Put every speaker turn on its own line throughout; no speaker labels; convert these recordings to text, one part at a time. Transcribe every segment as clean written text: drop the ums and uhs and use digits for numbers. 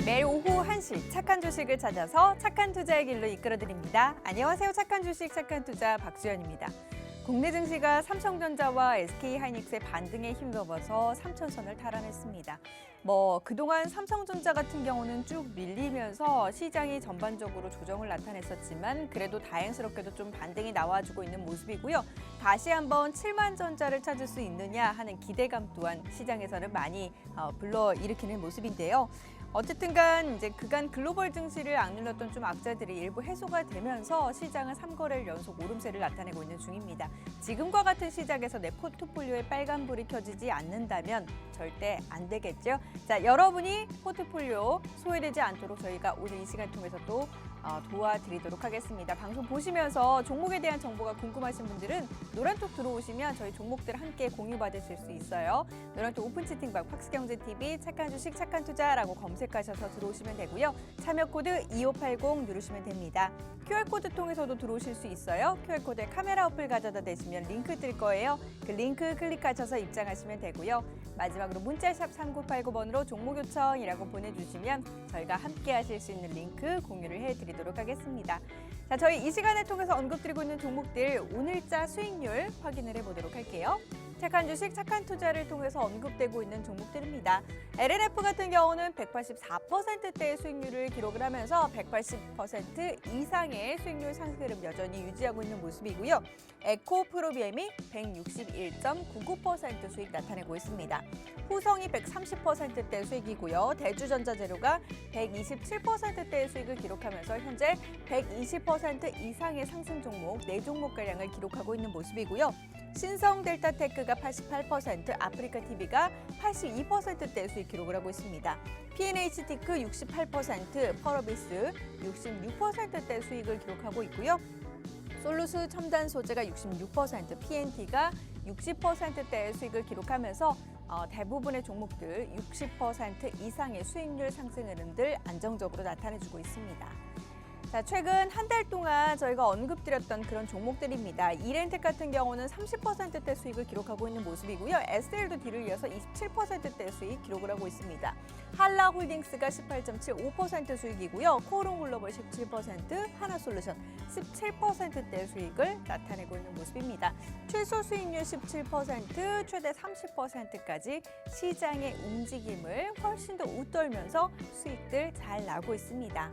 매일 오후 1시 착한 주식을 찾아서 착한 투자의 길로 이끌어드립니다. 안녕하세요. 착한 주식, 착한 투자 박수연입니다. 국내 증시가 삼성전자와 SK하이닉스의 반등에 힘입어서 3천선을 탈환했습니다. 그동안 삼성전자 같은 경우는 쭉 밀리면서 시장이 전반적으로 조정을 나타냈었지만 그래도 다행스럽게도 좀 반등이 나와주고 있는 모습이고요. 다시 한번 7만 전자를 찾을 수 있느냐 하는 기대감 또한 시장에서는 많이 불러일으키는 모습인데요. 어쨌든간 이제 그간 글로벌 증시를 악눌렀던 좀 악재들이 일부 해소가 되면서 시장은 3거래일 연속 오름세를 나타내고 있는 중입니다. 지금과 같은 시장에서 내 포트폴리오에 빨간불이 켜지지 않는다면 절대 안 되겠죠. 자, 여러분이 포트폴리오 소외되지 않도록 저희가 오늘 이 시간 통해서 또 도와드리도록 하겠습니다. 방송 보시면서 종목에 대한 정보가 궁금하신 분들은 노란톡 들어오시면 저희 종목들 함께 공유받으실 수 있어요. 노란톡 오픈 채팅방 팍스경제TV 착한 주식 착한 투자라고 검색하셔서 들어오시면 되고요. 참여 코드 2580 누르시면 됩니다. QR코드 통해서도 들어오실 수 있어요. QR코드에 카메라 어플 가져다 대시면 링크 뜰 거예요. 그 링크 클릭하셔서 입장하시면 되고요. 마지막으로 문자샵 3989번으로 종목 요청이라고 보내주시면 저희가 함께 하실 수 있는 링크 공유를 해드리도록 하겠습니다. 자, 저희 이 시간을 통해서 언급드리고 있는 종목들 오늘자 수익률 확인을 해보도록 할게요. 착한 주식, 착한 투자를 통해서 언급되고 있는 종목들입니다. LNF 같은 경우는 184%대의 수익률을 기록을 하면서 180% 이상의 수익률 상승을 여전히 유지하고 있는 모습이고요. 에코프로비엠이 161.99% 수익 나타내고 있습니다. 후성이 130%대 수익이고요. 대주전자재료가 127%대의 수익을 기록하면서 현재 120% 이상의 상승 종목 4종목가량을 기록하고 있는 모습이고요. 신성델타테크가 88%, 아프리카TV가 82%대 수익 기록을 하고 있습니다. PNH티크 68%, 펄어비스 66%대 수익을 기록하고 있고요. 솔루스 첨단 소재가 66%, PNT가 60%대의 수익을 기록하면서 대부분의 종목들 60% 이상의 수익률 상승 흐름들 안정적으로 나타내주고 있습니다. 자, 최근 한 달 동안 저희가 언급드렸던 그런 종목들입니다. 이렌텍 같은 경우는 30%대 수익을 기록하고 있는 모습이고요. SL도 뒤를 이어서 27%대 수익 기록을 하고 있습니다. 한라홀딩스가 18.75% 수익이고요. 코오롱글로벌 17%, 하나솔루션 17%대 수익을 나타내고 있는 모습입니다. 최소 수익률 17%, 최대 30%까지 시장의 움직임을 훨씬 더 웃돌면서 수익들 잘 나고 있습니다.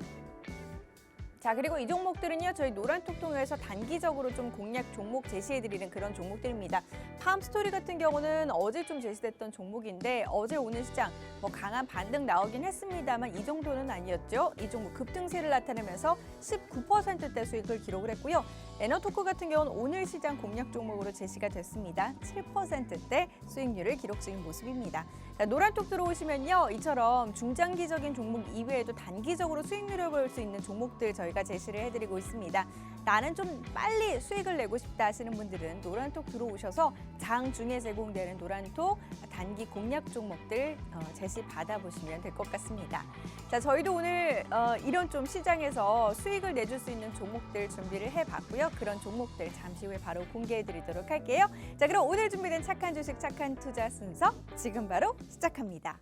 자, 그리고 이 종목들은요, 저희 노란톡 통해서 단기적으로 좀 공략 종목 제시해드리는 그런 종목들입니다. 팜스토리 같은 경우는 어제 좀 제시됐던 종목인데 어제 오늘 시장 강한 반등 나오긴 했습니다만 이 정도는 아니었죠. 이 종목 급등세를 나타내면서 19%대 수익을 기록을 했고요. 에너토크 같은 경우는 오늘 시장 공략 종목으로 제시가 됐습니다. 7%대 수익률을 기록 중인 모습입니다. 자, 노란톡 들어오시면요, 이처럼 중장기적인 종목 이외에도 단기적으로 수익률을 볼 수 있는 종목들 저희가 제시를 해드리고 있습니다. 나는 좀 빨리 수익을 내고 싶다 하시는 분들은 노란톡 들어오셔서 장중에 제공되는 노란톡 단기 공략 종목들 제시 받아보시면 될 것 같습니다. 자, 저희도 오늘 이런 좀 시장에서 수익을 내줄 수 있는 종목들 준비를 해봤고요. 그런 종목들 잠시 후에 바로 공개해드리도록 할게요. 자, 그럼 오늘 준비된 착한 주식, 착한 투자 순서 지금 바로 시작합니다.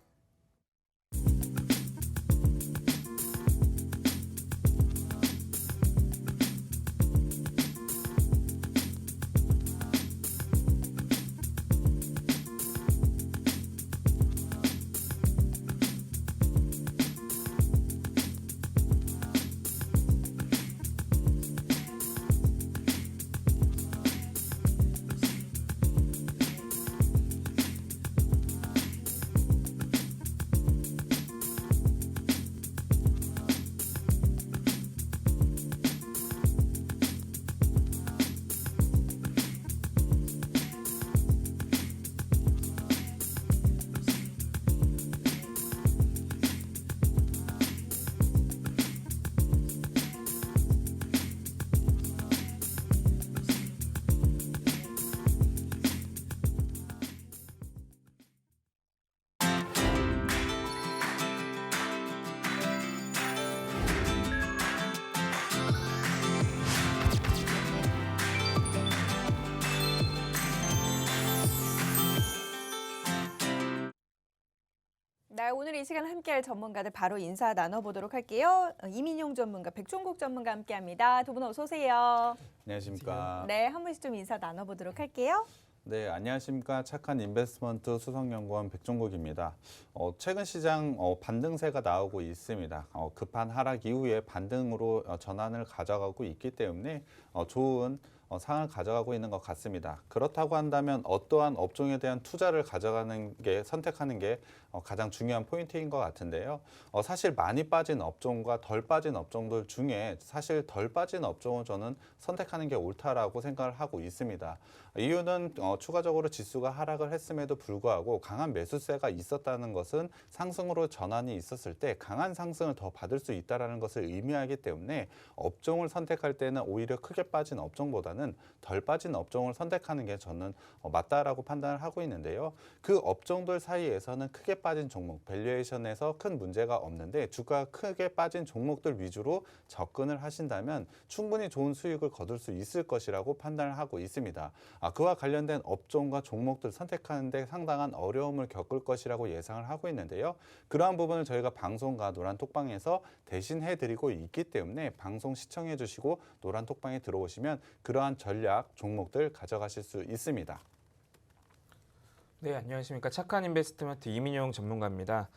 네, 오늘 이 시간 함께할 전문가들 바로 인사 나눠보도록 할게요. 이민용 전문가, 백종국 전문가 함께합니다. 두 분 어서 오세요.
안녕하십니까.
네, 한 분씩 좀 인사 나눠보도록 할게요.
네, 안녕하십니까. 착한 인베스트먼트 수석연구원 백종국입니다. 최근 시장 반등세가 나오고 있습니다. 급한 하락 이후에 반등으로 전환을 가져가고 있기 때문에 좋은 상을 가져가고 있는 것 같습니다. 그렇다고 한다면 어떠한 업종에 대한 투자를 선택하는 게 가장 중요한 포인트인 것 같은데요. 사실 많이 빠진 업종과 덜 빠진 업종들 중에 사실 덜 빠진 업종을 저는 선택하는 게 옳다라고 생각을 하고 있습니다. 이유는 추가적으로 지수가 하락을 했음에도 불구하고 강한 매수세가 있었다는 것은 상승으로 전환이 있었을 때 강한 상승을 더 받을 수 있다는 것을 의미하기 때문에 업종을 선택할 때는 오히려 크게 빠진 업종보다는 덜 빠진 업종을 선택하는 게 저는 맞다라고 판단을 하고 있는데요. 그 업종들 사이에서는 크게 빠진 종목, 밸류에이션에서 큰 문제가 없는데 주가가 크게 빠진 종목들 위주로 접근을 하신다면 충분히 좋은 수익을 거둘 수 있을 것이라고 판단을 하고 있습니다. 그와 관련된 업종과 종목들 선택하는데 상당한 어려움을 겪을 것이라고 예상을 하고 있는데요. 그러한 부분을 저희가 방송과 노란톡방에서 대신해드리고 있기 때문에 방송 시청해 주시고 노란톡방에 들어오시면 그러한 전략, 종목들 가져가실 수 있습니다.
네, 안녕하십니까. 착한 인베스트먼트 이민용 전문가입니다.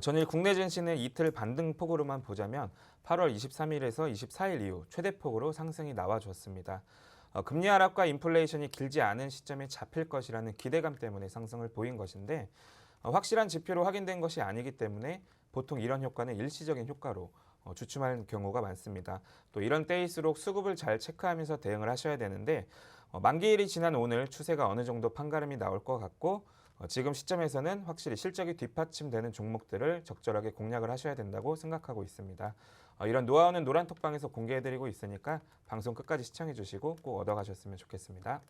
전일 국내 증시는 이틀 반등폭으로만 보자면 8월 23일에서 24일 이후 최대폭으로 상승이 나와줬습니다. 금리 하락과 인플레이션이 길지 않은 시점에 잡힐 것이라는 기대감 때문에 상승을 보인 것인데 확실한 지표로 확인된 것이 아니기 때문에 보통 이런 효과는 일시적인 효과로 주춤할 경우가 많습니다. 또 이런 때일수록 수급을 잘 체크하면서 대응을 하셔야 되는데 만기일이 지난 오늘 추세가 어느 정도 판가름이 나올 것 같고 지금 시점에서는 확실히 실적이 뒷받침되는 종목들을 적절하게 공략을 하셔야 된다고 생각하고 있습니다. 이런 노하우는 노란톡방에서 공개해드리고 있으니까 방송 끝까지 시청해 주시고 꼭 얻어가셨으면 좋겠습니다.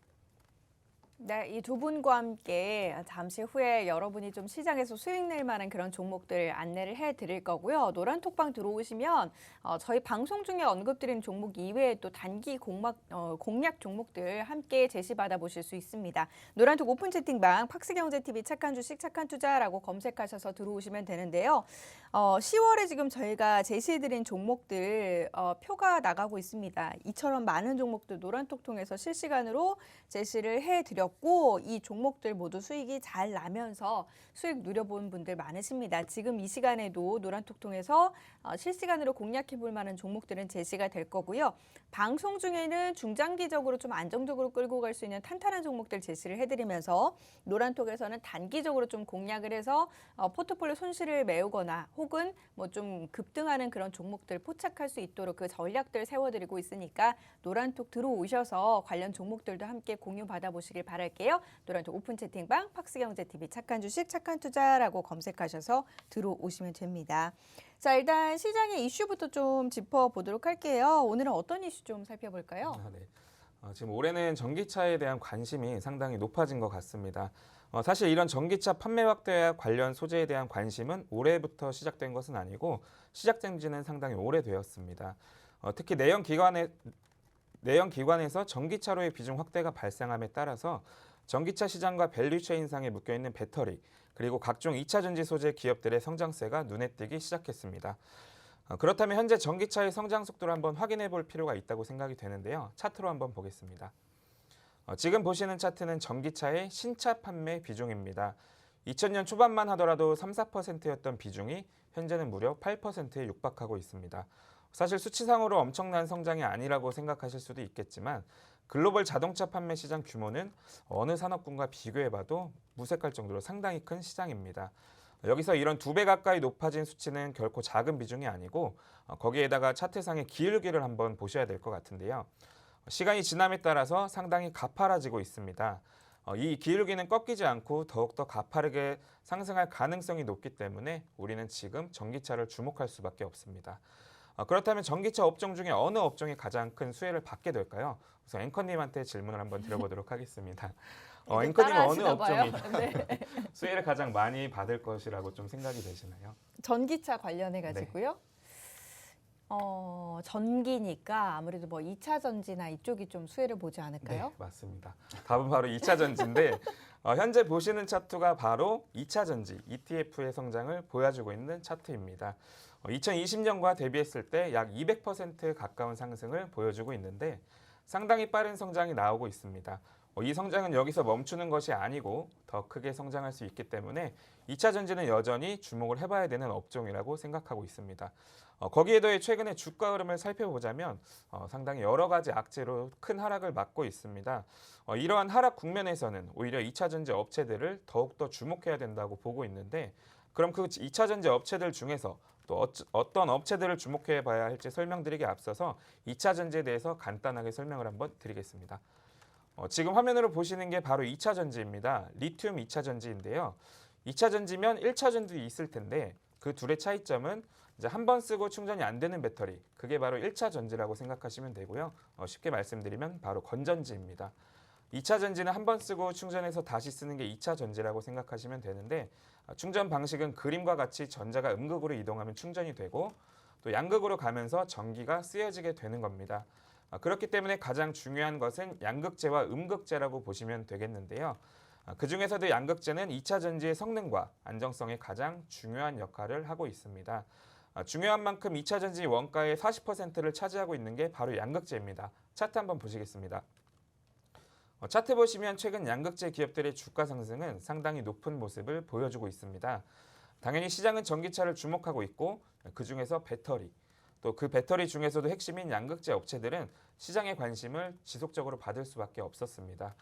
네, 이 두 분과 함께 잠시 후에 여러분이 좀 시장에서 수익 낼 만한 그런 종목들 안내를 해드릴 거고요. 노란톡방 들어오시면 저희 방송 중에 언급드린 종목 이외에 또 단기 공략 종목들 함께 제시받아 보실 수 있습니다. 노란톡 오픈 채팅방 팍스경제TV 착한 주식 착한 투자라고 검색하셔서 들어오시면 되는데요. 10월에 지금 저희가 제시해드린 종목들 표가 나가고 있습니다. 이처럼 많은 종목들 노란톡 통해서 실시간으로 제시를 해드렸고 이 종목들 모두 수익이 잘 나면서 수익 누려본 분들 많으십니다. 지금 이 시간에도 노란톡 통해서 실시간으로 공략해 볼 만한 종목들은 제시가 될 거고요. 방송 중에는 중장기적으로 좀 안정적으로 끌고 갈 수 있는 탄탄한 종목들 제시를 해드리면서 노란톡에서는 단기적으로 좀 공략을 해서 포트폴리오 손실을 메우거나 혹은 뭐 좀 급등하는 그런 종목들 포착할 수 있도록 그 전략들 세워드리고 있으니까 노란톡 들어오셔서 관련 종목들도 함께 공유 받아보시길 바랄게요. 노란톡 오픈 채팅방 팍스경제TV 착한 주식 착한 투자라고 검색하셔서 들어오시면 됩니다. 자, 일단 시장의 이슈부터 좀 짚어보도록 할게요. 오늘은 어떤 이슈 좀 살펴볼까요?
네. 지금 올해는 전기차에 대한 관심이 상당히 높아진 것 같습니다. 사실 이런 전기차 판매 확대와 관련 소재에 대한 관심은 올해부터 시작된 것은 아니고 시작된 지는 상당히 오래되었습니다. 특히 내연 기관에서 전기차로의 비중 확대가 발생함에 따라서 전기차 시장과 밸류체인상에 묶여있는 배터리 그리고 각종 2차 전지 소재 기업들의 성장세가 눈에 띄기 시작했습니다. 그렇다면 현재 전기차의 성장 속도를 한번 확인해 볼 필요가 있다고 생각이 되는데요. 차트로 한번 보겠습니다. 지금 보시는 차트는 전기차의 신차 판매 비중입니다. 2000년 초반만 하더라도 3~4%였던 비중이 현재는 무려 8%에 육박하고 있습니다. 사실 수치상으로 엄청난 성장이 아니라고 생각하실 수도 있겠지만 글로벌 자동차 판매 시장 규모는 어느 산업군과 비교해봐도 무색할 정도로 상당히 큰 시장입니다. 여기서 이런 2배 가까이 높아진 수치는 결코 작은 비중이 아니고 거기에다가 차트상의 기울기를 한번 보셔야 될 것 같은데요. 시간이 지남에 따라서 상당히 가파라지고 있습니다. 이 기울기는 꺾이지 않고 더욱더 가파르게 상승할 가능성이 높기 때문에 우리는 지금 전기차를 주목할 수밖에 없습니다. 그렇다면 전기차 업종 중에 어느 업종이 가장 큰 수혜를 받게 될까요? 우선 앵커님한테 질문을 한번 드려보도록 하겠습니다. 앵커님은 어느 업종이
네.
수혜를 가장 많이 받을 것이라고 좀 생각이 되시나요?
전기차 관련해 가지고요. 전기니까 아무래도 뭐 2차 전지나 이쪽이 좀 수혜를 보지 않을까요?
네, 맞습니다. 답은 바로 2차 전지인데 현재 보시는 차트가 바로 2차 전지 ETF의 성장을 보여주고 있는 차트입니다. 2020년과 대비했을 때 약 200% 가까운 상승을 보여주고 있는데 상당히 빠른 성장이 나오고 있습니다. 이 성장은 여기서 멈추는 것이 아니고 더 크게 성장할 수 있기 때문에 2차 전지는 여전히 주목을 해봐야 되는 업종이라고 생각하고 있습니다. 거기에 더해 최근에 주가 흐름을 살펴보자면 상당히 여러 가지 악재로 큰 하락을 맞고 있습니다. 이러한 하락 국면에서는 오히려 2차 전지 업체들을 더욱더 주목해야 된다고 보고 있는데 그럼 그 2차 전지 업체들 중에서 또 어떤 업체들을 주목해 봐야 할지 설명드리기에 앞서서 2차 전지에 대해서 간단하게 설명을 한번 드리겠습니다. 지금 화면으로 보시는 게 바로 2차 전지입니다. 리튬 2차 전지인데요. 2차 전지면 1차 전지도 있을 텐데 그 둘의 차이점은 이제 한 번 쓰고 충전이 안 되는 배터리, 그게 바로 1차 전지라고 생각하시면 되고요. 쉽게 말씀드리면 바로 건전지입니다. 2차 전지는 한 번 쓰고 충전해서 다시 쓰는 게 2차 전지라고 생각하시면 되는데 충전 방식은 그림과 같이 전자가 음극으로 이동하면 충전이 되고 또 양극으로 가면서 전기가 쓰여지게 되는 겁니다. 그렇기 때문에 가장 중요한 것은 양극재와 음극재라고 보시면 되겠는데요. 그 중에서도 양극재는 2차 전지의 성능과 안정성에 가장 중요한 역할을 하고 있습니다. 중요한 만큼 2차 전지 원가의 40%를 차지하고 있는 게 바로 양극재입니다. 차트 한번 보시겠습니다. 차트 보시면 최근 양극재 기업들의 주가 상승은 상당히 높은 모습을 보여주고 있습니다. 당연히 시장은 전기차를 주목하고 있고 그 중에서 배터리, 또 그 배터리 중에서도 핵심인 양극재 업체들은 시장의 관심을 지속적으로 받을 수밖에 없었습니다.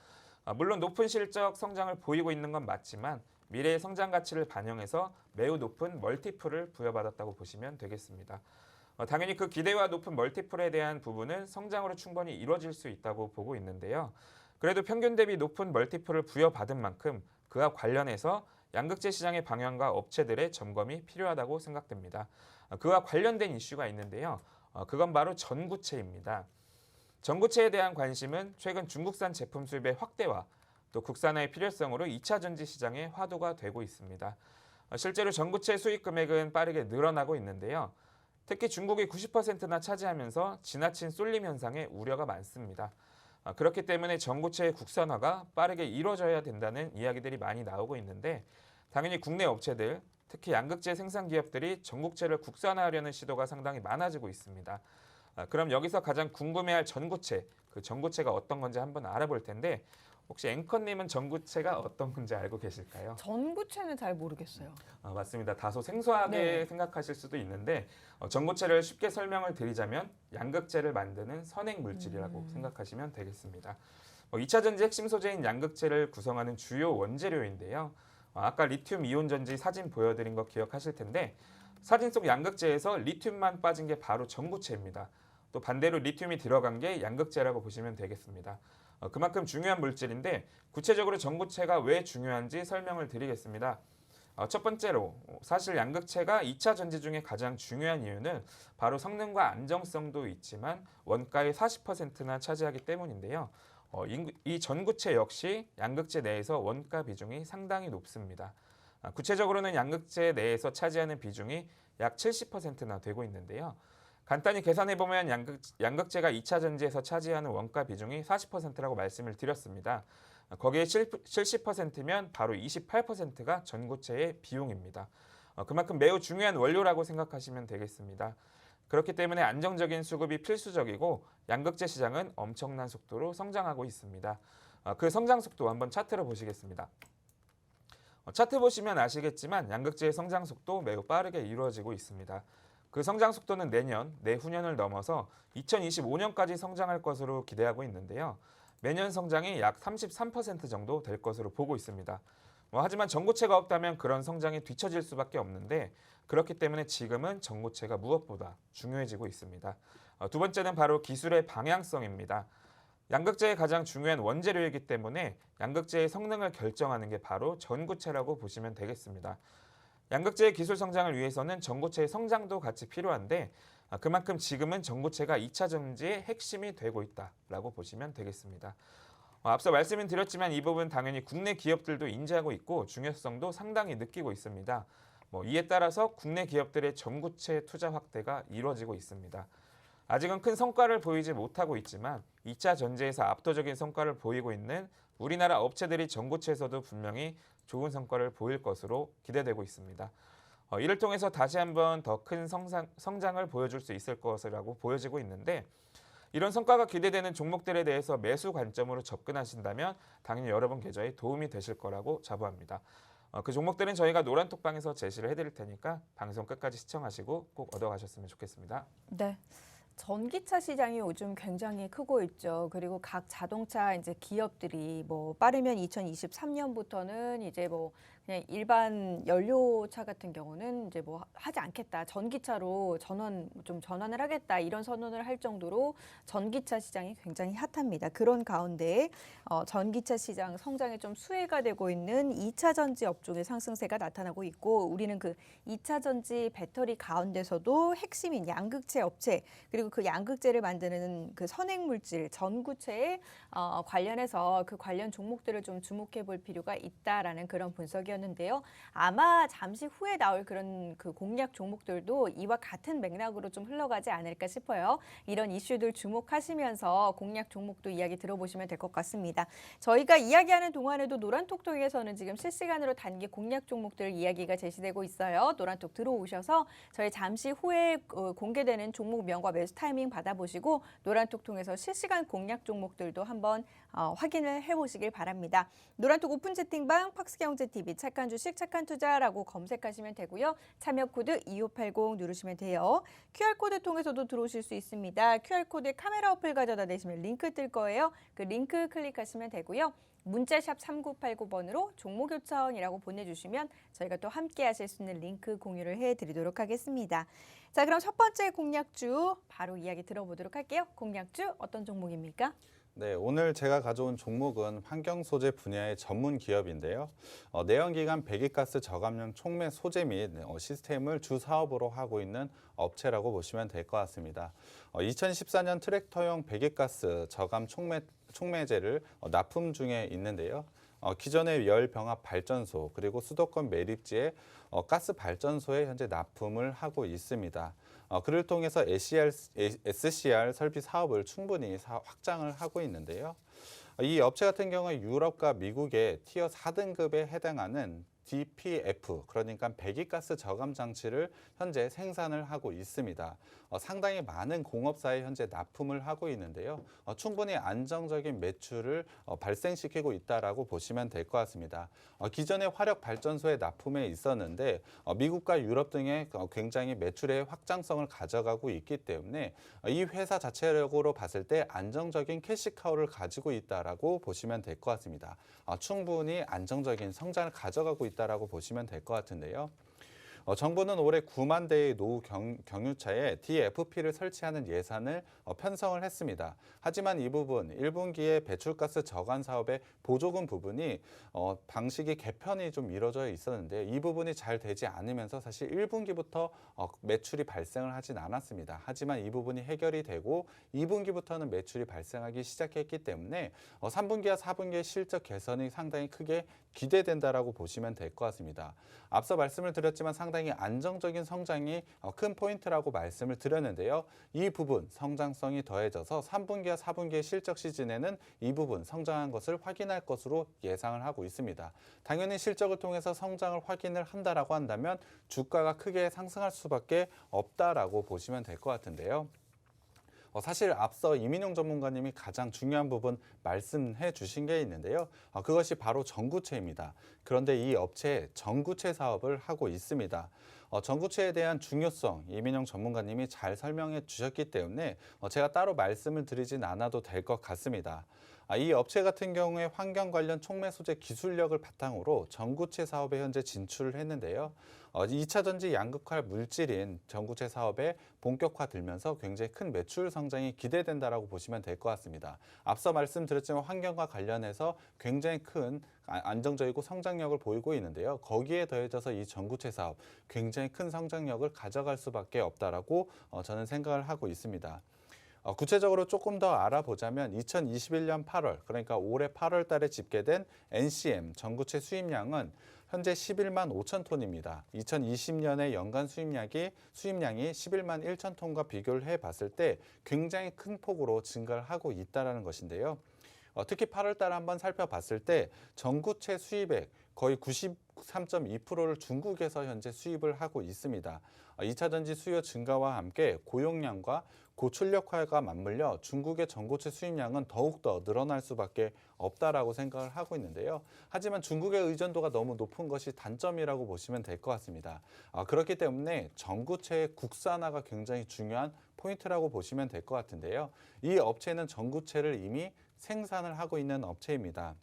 물론 높은 실적 성장을 보이고 있는 건 맞지만 미래의 성장 가치를 반영해서 매우 높은 멀티플을 부여받았다고 보시면 되겠습니다. 당연히 그 기대와 높은 멀티플에 대한 부분은 성장으로 충분히 이루어질 수 있다고 보고 있는데요. 그래도 평균 대비 높은 멀티플을 부여받은 만큼 그와 관련해서 양극재 시장의 방향과 업체들의 점검이 필요하다고 생각됩니다. 그와 관련된 이슈가 있는데요. 그건 바로 전구체입니다. 전구체에 대한 관심은 최근 중국산 제품 수입의 확대와 또 국산화의 필요성으로 2차 전지 시장에 화두가 되고 있습니다. 실제로 전구체 수입 금액은 빠르게 늘어나고 있는데요. 특히 중국이 90%나 차지하면서 지나친 쏠림 현상에 우려가 많습니다. 그렇기 때문에 전구체의 국산화가 빠르게 이루어져야 된다는 이야기들이 많이 나오고 있는데 당연히 국내 업체들, 특히 양극재 생산 기업들이 전구체를 국산화하려는 시도가 상당히 많아지고 있습니다. 그럼 여기서 가장 궁금해할 전구체, 그 전구체가 어떤 건지 한번 알아볼 텐데 혹시 앵커님은 전구체가 어떤 건지 알고 계실까요?
전구체는 잘 모르겠어요.
맞습니다. 다소 생소하게
네.
생각하실 수도 있는데 전구체를 쉽게 설명을 드리자면 양극재를 만드는 선행 물질이라고 생각하시면 되겠습니다. 2차 전지 핵심 소재인 양극재를 구성하는 주요 원재료인데요. 아까 리튬 이온 전지 사진 보여드린 거 기억하실 텐데 사진 속 양극재에서 리튬만 빠진 게 바로 전구체입니다. 또 반대로 리튬이 들어간 게 양극재라고 보시면 되겠습니다. 그만큼 중요한 물질인데 구체적으로 전구체가 왜 중요한지 설명을 드리겠습니다. 첫 번째로 사실 양극재가 2차 전지 중에 가장 중요한 이유는 바로 성능과 안정성도 있지만 원가의 40%나 차지하기 때문인데요. 이 전구체 역시 양극재 내에서 원가 비중이 상당히 높습니다. 구체적으로는 양극재 내에서 차지하는 비중이 약 70%나 되고 있는데요. 간단히 계산해보면 양극재가 2차 전지에서 차지하는 원가 비중이 40%라고 말씀을 드렸습니다. 거기에 70%면 바로 28%가 전구체의 비용입니다. 그만큼 매우 중요한 원료라고 생각하시면 되겠습니다. 그렇기 때문에 안정적인 수급이 필수적이고 양극재 시장은 엄청난 속도로 성장하고 있습니다. 그 성장 속도 한번 차트로 보시겠습니다. 차트 보시면 아시겠지만 양극재의 성장 속도 매우 빠르게 이루어지고 있습니다. 그 성장 속도는 내년, 내후년을 넘어서 2025년까지 성장할 것으로 기대하고 있는데요. 매년 성장이 약 33% 정도 될 것으로 보고 있습니다. 하지만 전구체가 없다면 그런 성장이 뒤처질 수밖에 없는데 그렇기 때문에 지금은 전구체가 무엇보다 중요해지고 있습니다. 두 번째는 바로 기술의 방향성입니다. 양극재의 가장 중요한 원재료이기 때문에 양극재의 성능을 결정하는 게 바로 전구체라고 보시면 되겠습니다. 양극재의 기술 성장을 위해서는 전구체의 성장도 같이 필요한데 그만큼 지금은 전구체가 2차 전지의 핵심이 되고 있다라고 보시면 되겠습니다. 앞서 말씀을 드렸지만 이 부분 당연히 국내 기업들도 인지하고 있고 중요성도 상당히 느끼고 있습니다. 이에 따라서 국내 기업들의 전구체 투자 확대가 이루어지고 있습니다. 아직은 큰 성과를 보이지 못하고 있지만 2차 전지에서 압도적인 성과를 보이고 있는 우리나라 업체들이 전고체에서도 분명히 좋은 성과를 보일 것으로 기대되고 있습니다. 이를 통해서 다시 한번 더 큰 성장을 보여줄 수 있을 것이라고 보여지고 있는데 이런 성과가 기대되는 종목들에 대해서 매수 관점으로 접근하신다면 당연히 여러분 계좌에 도움이 되실 거라고 자부합니다. 그 종목들은 저희가 노란톡방에서 제시를 해드릴 테니까 방송 끝까지 시청하시고 꼭 얻어가셨으면 좋겠습니다.
네. 전기차 시장이 요즘 굉장히 크고 있죠. 그리고 각 자동차 이제 기업들이 뭐 빠르면 2023년부터는 이제 뭐 그냥 일반 연료차 같은 경우는 이제 뭐 하지 않겠다. 전기차로 전환을 하겠다. 이런 선언을 할 정도로 전기차 시장이 굉장히 핫합니다. 그런 가운데 전기차 시장 성장에 좀 수혜가 되고 있는 2차 전지 업종의 상승세가 나타나고 있고 우리는 그 2차 전지 배터리 가운데서도 핵심인 양극재 업체 그리고 그 양극재를 만드는 그 선행 물질 전구체에 관련해서 그 관련 종목들을 좀 주목해 볼 필요가 있다라는 그런 분석이었는데요. 아마 잠시 후에 나올 그런 그 공략 종목들도 이와 같은 맥락으로 좀 흘러가지 않을까 싶어요. 이런 이슈들 주목하시면서 공략 종목도 이야기 들어보시면 될 것 같습니다. 저희가 이야기하는 동안에도 노란톡톡에서는 지금 실시간으로 단기 공략 종목들 이야기가 제시되고 있어요. 노란톡 들어오셔서 저희 잠시 후에 공개되는 종목명과 매수 타이밍 받아보시고 노란톡 통해서 실시간 공략 종목들도 한번 확인을 해보시길 바랍니다. 노란톡 오픈 채팅방 팍스경제TV 착한 주식 착한 투자라고 검색하시면 되고요. 참여 코드 2580 누르시면 돼요. QR코드 통해서도 들어오실 수 있습니다. QR코드에 카메라 어플 가져다 대시면 링크 뜰 거예요. 그 링크 클릭하시면 되고요. 문자샵 3989번으로 종목 요청이라고 보내주시면 저희가 또 함께 하실 수 있는 링크 공유를 해드리도록 하겠습니다. 자, 그럼 첫 번째 공략주 바로 이야기 들어보도록 할게요. 공략주 어떤 종목입니까?
네, 오늘 제가 가져온 종목은 환경소재 분야의 전문 기업인데요. 내연기관 배기가스 저감용 촉매 소재 및 시스템을 주 사업으로 하고 있는 업체라고 보시면 될 것 같습니다. 2014년 트랙터용 배기가스 저감 촉매제를 납품 중에 있는데요. 기존의 열병합 발전소 그리고 수도권 매립지의 가스 발전소에 현재 납품을 하고 있습니다. 그를 통해서 SCR 설비 사업을 충분히 확장을 하고 있는데요. 이 업체 같은 경우에 유럽과 미국의 티어 4등급에 해당하는 DPF, 그러니까 배기가스 저감 장치를 현재 생산을 하고 있습니다. 상당히 많은 공업사에 현재 납품을 하고 있는데요. 충분히 안정적인 매출을 발생시키고 있다라고 보시면 될 것 같습니다. 기존의 화력 발전소의 납품에 있었는데 미국과 유럽 등의 굉장히 매출의 확장성을 가져가고 있기 때문에 이 회사 자체적으로 봤을 때 안정적인 캐시카우를 가지고 있다라고 보시면 될 것 같습니다. 충분히 안정적인 성장을 가져가고 있다라고 보시면 될 것 같은데요. 정부는 올해 9만 대의 노후 경유차에 DFP를 설치하는 예산을 편성을 했습니다. 하지만 이 부분 1분기에 배출가스 저감 사업의 보조금 부분이 방식이 개편이 좀 이루어져 있었는데 이 부분이 잘 되지 않으면서 사실 1분기부터 매출이 발생을 하진 않았습니다. 하지만 이 부분이 해결이 되고 2분기부터는 매출이 발생하기 시작했기 때문에 3분기와 4분기의 실적 개선이 상당히 크게 기대된다라고 보시면 될 것 같습니다. 앞서 말씀을 드렸지만 상당히 안정적인 성장이 큰 포인트라고 말씀을 드렸는데요. 이 부분 성장성이 더해져서 3분기와 4분기의 실적 시즌에는 이 부분 성장한 것을 확인할 것으로 예상을 하고 있습니다. 당연히 실적을 통해서 성장을 확인을 한다라고 한다면 주가가 크게 상승할 수밖에 없다라고 보시면 될 것 같은데요. 사실 앞서 이민용 전문가님이 가장 중요한 부분 말씀해 주신 게 있는데요. 그것이 바로 전구체입니다. 그런데 이 업체에 전구체 사업을 하고 있습니다. 전구체에 대한 중요성 이민용 전문가님이 잘 설명해 주셨기 때문에 제가 따로 말씀을 드리진 않아도 될 것 같습니다. 이 업체 같은 경우에 환경 관련 촉매 소재 기술력을 바탕으로 전구체 사업에 현재 진출을 했는데요. 2차 전지 양극화 물질인 전구체 사업에 본격화되면서 굉장히 큰 매출 성장이 기대된다라고 보시면 될 것 같습니다. 앞서 말씀드렸지만 환경과 관련해서 굉장히 큰 안정적이고 성장력을 보이고 있는데요. 거기에 더해져서 이 전구체 사업 굉장히 큰 성장력을 가져갈 수밖에 없다라고 저는 생각을 하고 있습니다. 구체적으로 조금 더 알아보자면 2021년 8월, 그러니까 올해 8월 달에 집계된 NCM 전구체 수입량은 현재 11만 5천 톤입니다. 2020년에 연간 수입량이 11만 1천 톤과 비교를 해봤을 때 굉장히 큰 폭으로 증가를 하고 있다는 것인데요. 특히 8월 달에 한번 살펴봤을 때 전구체 수입액 거의 93.2%를 중국에서 현재 수입을 하고 있습니다. 2차 전지 수요 증가와 함께 고용량과 고출력화가 맞물려 중국의 전고체 수입량은 더욱더 늘어날 수밖에 없다라고 생각을 하고 있는데요. 하지만 중국의 의존도가 너무 높은 것이 단점이라고 보시면 될 것 같습니다. 그렇기 때문에 전구체의 국산화가 굉장히 중요한 포인트라고 보시면 될 것 같은데요. 이 업체는 전구체를 이미 생산을 하고 있는 업체입니다.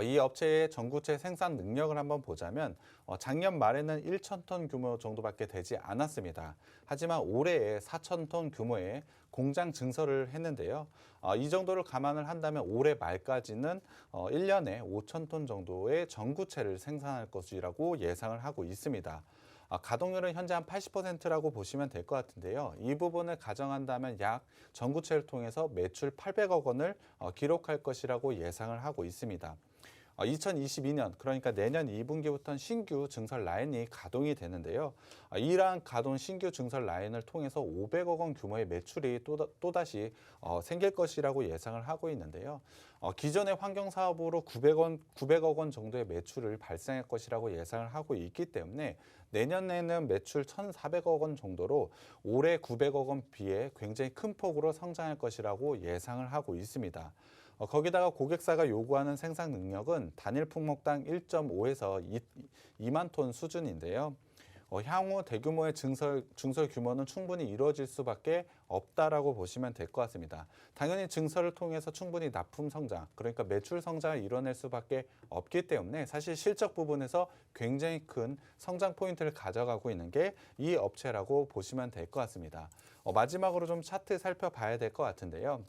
이 업체의 전구체 생산 능력을 한번 보자면 작년 말에는 1,000톤 규모 정도밖에 되지 않았습니다. 하지만 올해에 4,000톤 규모의 공장 증설을 했는데요. 이 정도를 감안을 한다면 올해 말까지는 1년에 5,000톤 정도의 전구체를 생산할 것이라고 예상을 하고 있습니다. 가동률은 현재 한 80%라고 보시면 될 것 같은데요. 이 부분을 가정한다면 약 전구체를 통해서 매출 800억 원을 기록할 것이라고 예상을 하고 있습니다. 2022년 그러니까 내년 2분기부터는 신규 증설 라인이 가동이 되는데요. 이러한 가동 신규 증설 라인을 통해서 500억 원 규모의 매출이 또다시 생길 것이라고 예상을 하고 있는데요. 기존의 환경사업으로 900억 원 정도의 매출을 발생할 것이라고 예상을 하고 있기 때문에 내년에는 매출 1,400억 원 정도로 올해 900억 원 비해 굉장히 큰 폭으로 성장할 것이라고 예상을 하고 있습니다. 거기다가 고객사가 요구하는 생산 능력은 단일 품목당 1.5에서 2만 톤 수준인데요. 향후 대규모의 증설 규모는 충분히 이루어질 수밖에 없다라고 보시면 될 것 같습니다. 당연히 증설을 통해서 충분히 납품 성장, 그러니까 매출 성장을 이뤄낼 수밖에 없기 때문에 사실 실적 부분에서 굉장히 큰 성장 포인트를 가져가고 있는 게 이 업체라고 보시면 될 것 같습니다. 마지막으로 좀 차트 살펴봐야 될 것 같은데요.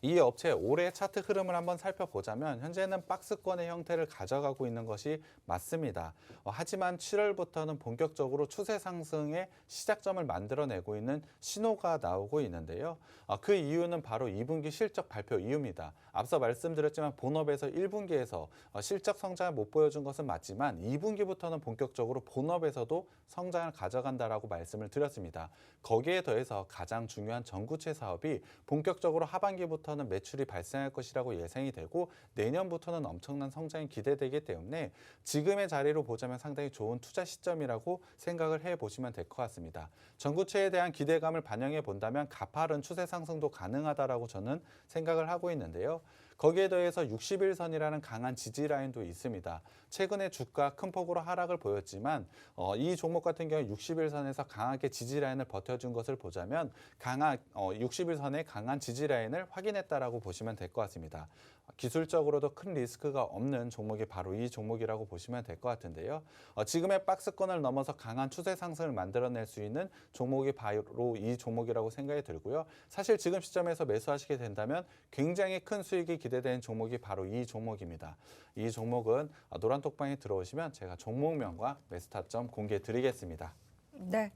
이 업체의 올해 차트 흐름을 한번 살펴보자면 현재는 박스권의 형태를 가져가고 있는 것이 맞습니다. 하지만 7월부터는 본격적으로 추세 상승의 시작점을 만들어내고 있는 신호가 나오고 있는데요. 그 이유는 바로 2분기 실적 발표 이유입니다. 앞서 말씀드렸지만 본업에서 1분기에서 실적 성장을 못 보여준 것은 맞지만 2분기부터는 본격적으로 본업에서도 성장을 가져간다라고 말씀을 드렸습니다. 거기에 더해서 가장 중요한 전구체 사업이 본격적으로 하반기부터 매출이 발생할 것이라고 예상이 되고 내년부터는 엄청난 성장이 기대되기 때문에 지금의 자리로 보자면 상당히 좋은 투자 시점이라고 생각을 해보시면 될 것 같습니다. 전구체에 대한 기대감을 반영해 본다면 가파른 추세 상승도 가능하다라고 저는 생각을 하고 있는데요. 거기에 더해서 60일선이라는 강한 지지 라인도 있습니다. 최근에 주가 큰 폭으로 하락을 보였지만 이 종목 같은 경우 60일선에서 강하게 지지 라인을 버텨준 것을 보자면 60일선의 강한 지지 라인을 확인했다라고 보시면 될 것 같습니다. 기술적으로도 큰 리스크가 없는 종목이 바로 이 종목이라고 보시면 될 것 같은데요. 지금의 박스권을 넘어서 강한 추세 상승을 만들어낼 수 있는 종목이 바로 이 종목이라고 생각이 들고요. 사실 지금 시점에서 매수하시게 된다면 굉장히 큰 수익이 기대되는 종목이 바로 이 종목입니다. 이 종목은 노란톡방에 들어오시면 제가 종목명과 매수 타점 공개해 드리겠습니다.
네.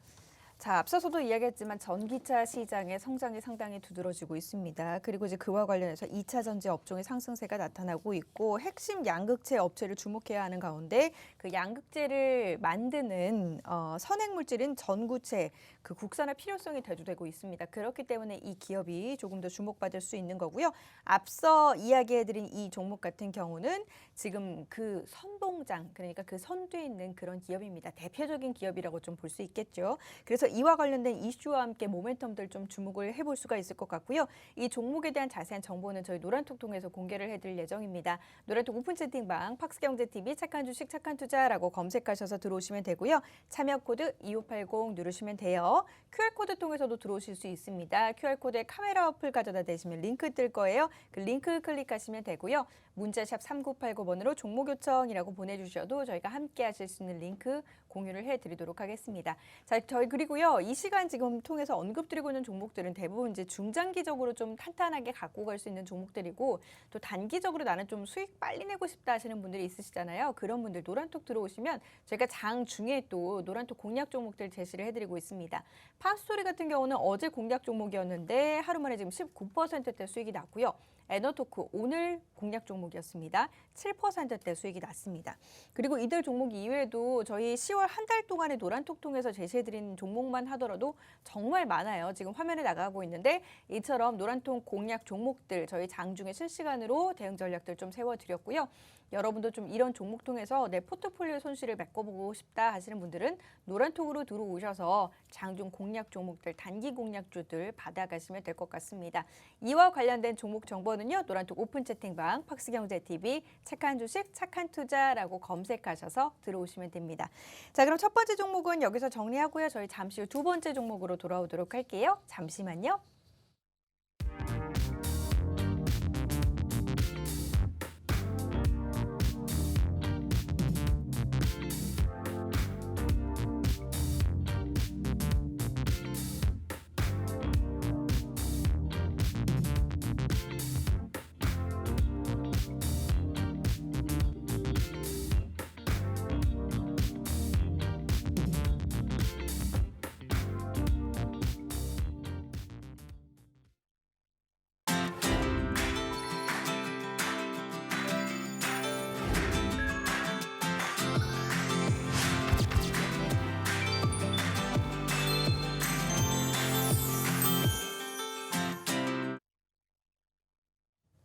자, 앞서서도 이야기했지만 전기차 시장의 성장이 상당히 두드러지고 있습니다. 그리고 이제 그와 관련해서 2차 전지 업종의 상승세가 나타나고 있고 핵심 양극재 업체를 주목해야 하는 가운데 그 양극재를 만드는 선행 물질인 전구체 그 국산화 필요성이 대두되고 있습니다. 그렇기 때문에 이 기업이 조금 더 주목받을 수 있는 거고요. 앞서 이야기해드린 이 종목 같은 경우는 지금 그 선봉장 그러니까 그 선두에 있는 그런 기업입니다. 대표적인 기업이라고 좀 볼 수 있겠죠. 그래서 이와 관련된 이슈와 함께 모멘텀들 좀 주목을 해볼 수가 있을 것 같고요. 이 종목에 대한 자세한 정보는 저희 노란톡 통해서 공개를 해드릴 예정입니다. 노란톡 오픈 채팅방 팍스경제TV 착한 주식 착한 투자라고 검색하셔서 들어오시면 되고요. 참여 코드 2580 누르시면 돼요. QR코드 통해서도 들어오실 수 있습니다. QR코드에 카메라 어플 가져다 대시면 링크 뜰 거예요. 그 링크 클릭하시면 되고요. 문자샵 3989번으로 종목 요청이라고 보내주셔도 저희가 함께 하실 수 있는 링크 공유를 해드리도록 하겠습니다. 자, 저희 그리고요. 이 시간 지금 통해서 언급드리고 있는 종목들은 대부분 이제 중장기적으로 좀 탄탄하게 갖고 갈 수 있는 종목들이고 또 단기적으로 나는 좀 수익 빨리 내고 싶다 하시는 분들이 있으시잖아요. 그런 분들 노란톡 들어오시면 저희가 장 중에 또 노란톡 공략 종목들 제시를 해드리고 있습니다. 파스토리 같은 경우는 어제 공략 종목이었는데 하루 만에 지금 19%대 수익이 났고요. 에너토크 오늘 공략 종목이었습니다. 7%대 수익이 났습니다. 그리고 이들 종목 이외에도 저희 10월 한 달 동안의 노란톡 통해서 제시해드린 종목만 하더라도 정말 많아요. 지금 화면에 나가고 있는데 이처럼 노란톡 공략 종목들 저희 장중에 실시간으로 대응 전략들 좀 세워드렸고요. 여러분도 좀 이런 종목 통해서 내 포트폴리오 손실을 메꿔보고 싶다 하시는 분들은 노란톡으로 들어오셔서 장중 공략 종목들, 단기 공략주들 받아가시면 될 것 같습니다. 이와 관련된 종목 정보는요. 노란톡 오픈 채팅방, 팍스경제TV, 착한 주식, 착한 투자라고 검색하셔서 들어오시면 됩니다. 자, 그럼 첫 번째 종목은 여기서 정리하고요. 저희 잠시 후 두 번째 종목으로 돌아오도록 할게요. 잠시만요.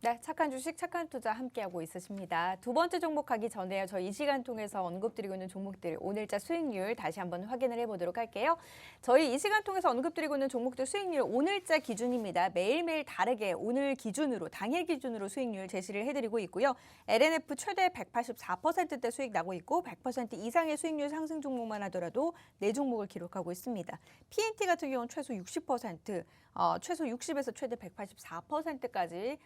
네, 착한 주식, 착한 투자 함께하고 있으십니다. 두 번째 종목 가기 전에요. 저희 이 시간 통해서 언급드리고 있는 종목들 오늘자 수익률 다시 한번 확인을 해보도록 할게요. 저희 이 시간 통해서 언급드리고 있는 종목들 수익률 오늘자 기준입니다. 매일매일 다르게 오늘 기준으로, 당일 기준으로 수익률 제시를 해드리고 있고요. LNF 최대 184%대 수익 나고 있고 100% 이상의 수익률 상승 종목만 하더라도 4종목을 기록하고 있습니다. PNT 같은 경우는 최소 60%, 최소 60에서 최대 184%까지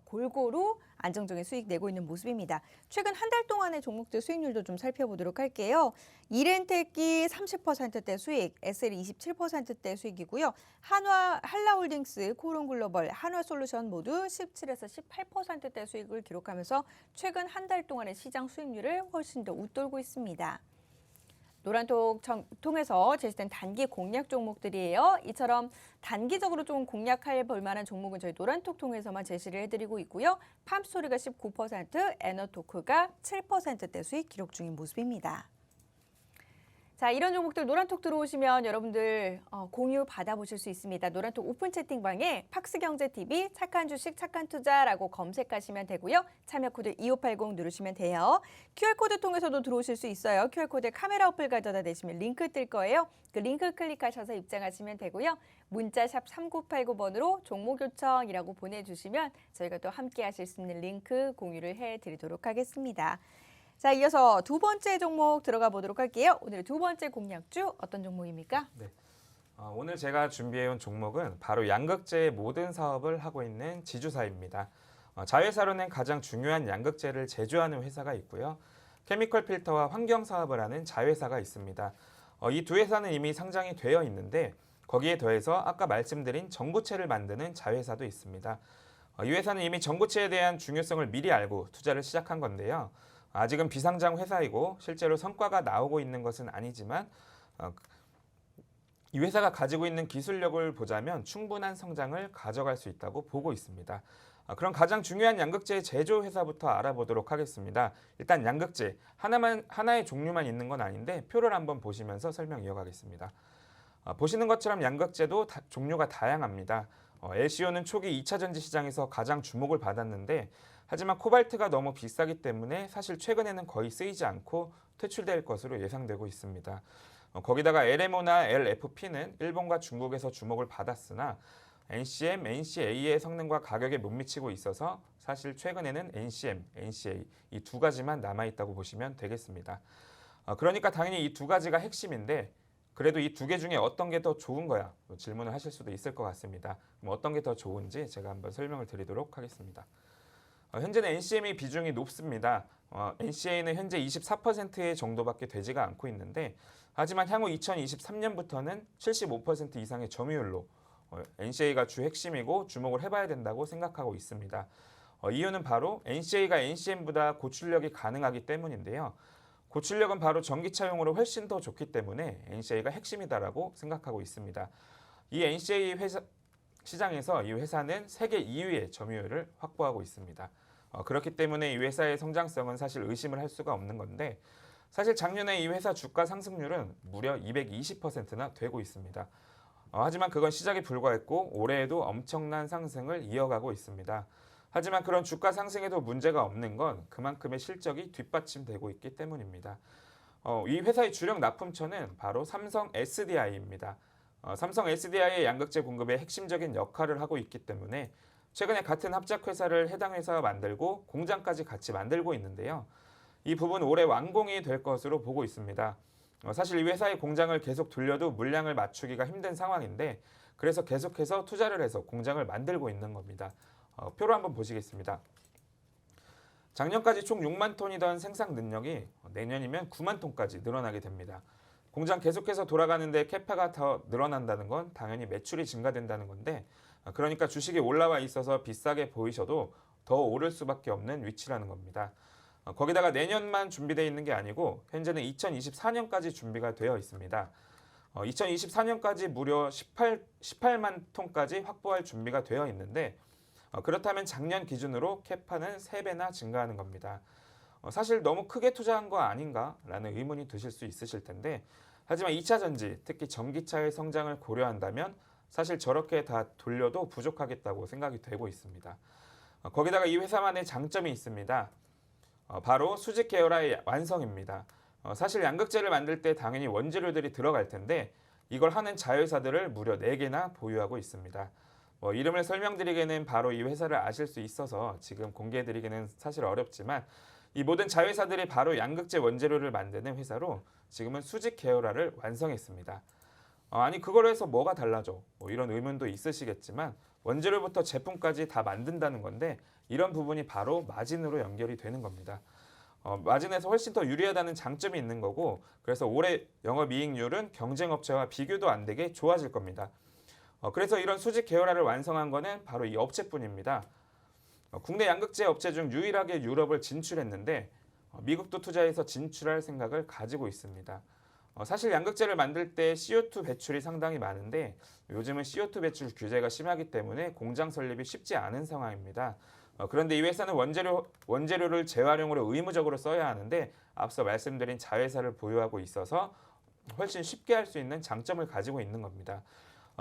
골고루 안정적인 수익 내고 있는 모습입니다. 최근 한 달 동안의 종목들 수익률도 좀 살펴보도록 할게요. 이렌텍이 30%대 수익, SL이 27%대 수익이고요. 한화홀딩스, 코론글로벌, 한화솔루션 모두 17에서 18%대 수익을 기록하면서 최근 한 달 동안의 시장 수익률을 훨씬 더 웃돌고 있습니다. 노란톡 통해서 제시된 단기 공략 종목들이에요. 이처럼 단기적으로 좀 공략할 볼만한 종목은 저희 노란톡 통해서만 제시를 해드리고 있고요. 팜스토리가 19%, 에너토크가 7%대 수익 기록 중인 모습입니다. 자, 이런 종목들 노란톡 들어오시면 여러분들 공유 받아보실 수 있습니다. 노란톡 오픈 채팅방에 팍스경제TV 착한 주식 착한 투자라고 검색하시면 되고요. 참여 코드 2580 누르시면 돼요. QR코드 통해서도 들어오실 수 있어요. QR코드에 카메라 어플 가져다 대시면 링크 뜰 거예요. 그 링크 클릭하셔서 입장하시면 되고요. 문자 샵 3989번으로 종목 요청이라고 보내주시면 저희가 또 함께 하실 수 있는 링크 공유를 해드리도록 하겠습니다. 자, 이어서 두 번째 종목 들어가 보도록 할게요. 오늘 두 번째 공략주 어떤 종목입니까?
네. 오늘 제가 준비해온 종목은 바로 양극재의 모든 사업을 하고 있는 지주사입니다. 자회사로는 가장 중요한 양극재를 제조하는 회사가 있고요. 케미컬 필터와 환경 사업을 하는 자회사가 있습니다. 이 두 회사는 이미 상장이 되어 있는데 거기에 더해서 아까 말씀드린 전구체를 만드는 자회사도 있습니다. 이 회사는 이미 전구체에 대한 중요성을 미리 알고 투자를 시작한 건데요. 아직은 비상장 회사이고 실제로 성과가 나오고 있는 것은 아니지만 이 회사가 가지고 있는 기술력을 보자면 충분한 성장을 가져갈 수 있다고 보고 있습니다. 그럼 가장 중요한 양극재 제조 회사부터 알아보도록 하겠습니다. 일단 양극재 하나의 종류만 있는 건 아닌데 표를 한번 보시면서 설명 이어가겠습니다. 보시는 것처럼 양극재도 종류가 다양합니다. LCO는 초기 2차 전지 시장에서 가장 주목을 받았는데 하지만 코발트가 너무 비싸기 때문에 사실 최근에는 거의 쓰이지 않고 퇴출될 것으로 예상되고 있습니다. 거기다가 LMO나 LFP는 일본과 중국에서 주목을 받았으나 NCM, NCA의 성능과 가격에 못 미치고 있어서 사실 최근에는 NCM, NCA 이 두 가지만 남아있다고 보시면 되겠습니다. 그러니까 당연히 이 두 가지가 핵심인데 그래도 이 두 개 중에 어떤 게 더 좋은 거야? 질문을 하실 수도 있을 것 같습니다. 그럼 어떤 게 더 좋은지 제가 한번 설명을 드리도록 하겠습니다. 현재는 NCM의 비중이 높습니다. NCA는 현재 24% 정도밖에 되지가 않고 있는데 하지만 향후 2023년부터는 75% 이상의 점유율로 NCA가 주 핵심이고 주목을 해봐야 된다고 생각하고 있습니다. 이유는 바로 NCA가 NCM보다 고출력이 가능하기 때문인데요. 고출력은 바로 전기차용으로 훨씬 더 좋기 때문에 NCA가 핵심이다라고 생각하고 있습니다. 이 NCA 회사 시장에서 이 회사는 세계 2위의 점유율을 확보하고 있습니다. 그렇기 때문에 이 회사의 성장성은 사실 의심을 할 수가 없는 건데 사실 작년에 이 회사 주가 상승률은 무려 220%나 되고 있습니다. 하지만 그건 시작에 불과했고 올해에도 엄청난 상승을 이어가고 있습니다. 하지만 그런 주가 상승에도 문제가 없는 건 그만큼의 실적이 뒷받침되고 있기 때문입니다. 이 회사의 주력 납품처는 바로 삼성 SDI입니다. 삼성 SDI의 양극재 공급에 핵심적인 역할을 하고 있기 때문에 최근에 같은 합작회사를 해당 회사와 만들고 공장까지 같이 만들고 있는데요. 이 부분 올해 완공이 될 것으로 보고 있습니다. 사실 이 회사의 공장을 계속 돌려도 물량을 맞추기가 힘든 상황인데 그래서 계속해서 투자를 해서 공장을 만들고 있는 겁니다. 표로 한번 보시겠습니다. 작년까지 총 6만 톤이던 생산 능력이 내년이면 9만 톤까지 늘어나게 됩니다. 공장 계속해서 돌아가는데 캐파가 더 늘어난다는 건 당연히 매출이 증가된다는 건데 그러니까 주식이 올라와 있어서 비싸게 보이셔도 더 오를 수밖에 없는 위치라는 겁니다. 거기다가 내년만 준비되어 있는 게 아니고 현재는 2024년까지 준비가 되어 있습니다. 2024년까지 무려 18만 톤까지 확보할 준비가 되어 있는데 그렇다면 작년 기준으로 캐파는 3배나 증가하는 겁니다. 사실 너무 크게 투자한 거 아닌가라는 의문이 드실 수 있으실 텐데 하지만 2차 전지, 특히 전기차의 성장을 고려한다면 사실 저렇게 다 돌려도 부족하겠다고 생각이 되고 있습니다. 거기다가 이 회사만의 장점이 있습니다. 바로 수직 계열화의 완성입니다. 사실 양극재를 만들 때 당연히 원재료들이 들어갈 텐데 이걸 하는 자회사들을 무려 4개나 보유하고 있습니다. 이름을 설명드리기에는 바로 이 회사를 아실 수 있어서 지금 공개해드리기는 사실 어렵지만 이 모든 자회사들이 바로 양극재 원재료를 만드는 회사로 지금은 수직 계열화를 완성했습니다. 아니 그걸로 해서 뭐가 달라져? 이런 의문도 있으시겠지만 원재료부터 제품까지 다 만든다는 건데 이런 부분이 바로 마진으로 연결이 되는 겁니다. 마진에서 훨씬 더 유리하다는 장점이 있는 거고 그래서 올해 영업이익률은 경쟁업체와 비교도 안 되게 좋아질 겁니다. 그래서 이런 수직 계열화를 완성한 거는 바로 이 업체뿐입니다. 국내 양극재 업체 중 유일하게 유럽을 진출했는데 미국도 투자해서 진출할 생각을 가지고 있습니다. 사실 양극재를 만들 때 CO2 배출이 상당히 많은데 요즘은 CO2 배출 규제가 심하기 때문에 공장 설립이 쉽지 않은 상황입니다. 그런데 이 회사는 원재료를 재활용으로 의무적으로 써야 하는데 앞서 말씀드린 자회사를 보유하고 있어서 훨씬 쉽게 할 수 있는 장점을 가지고 있는 겁니다.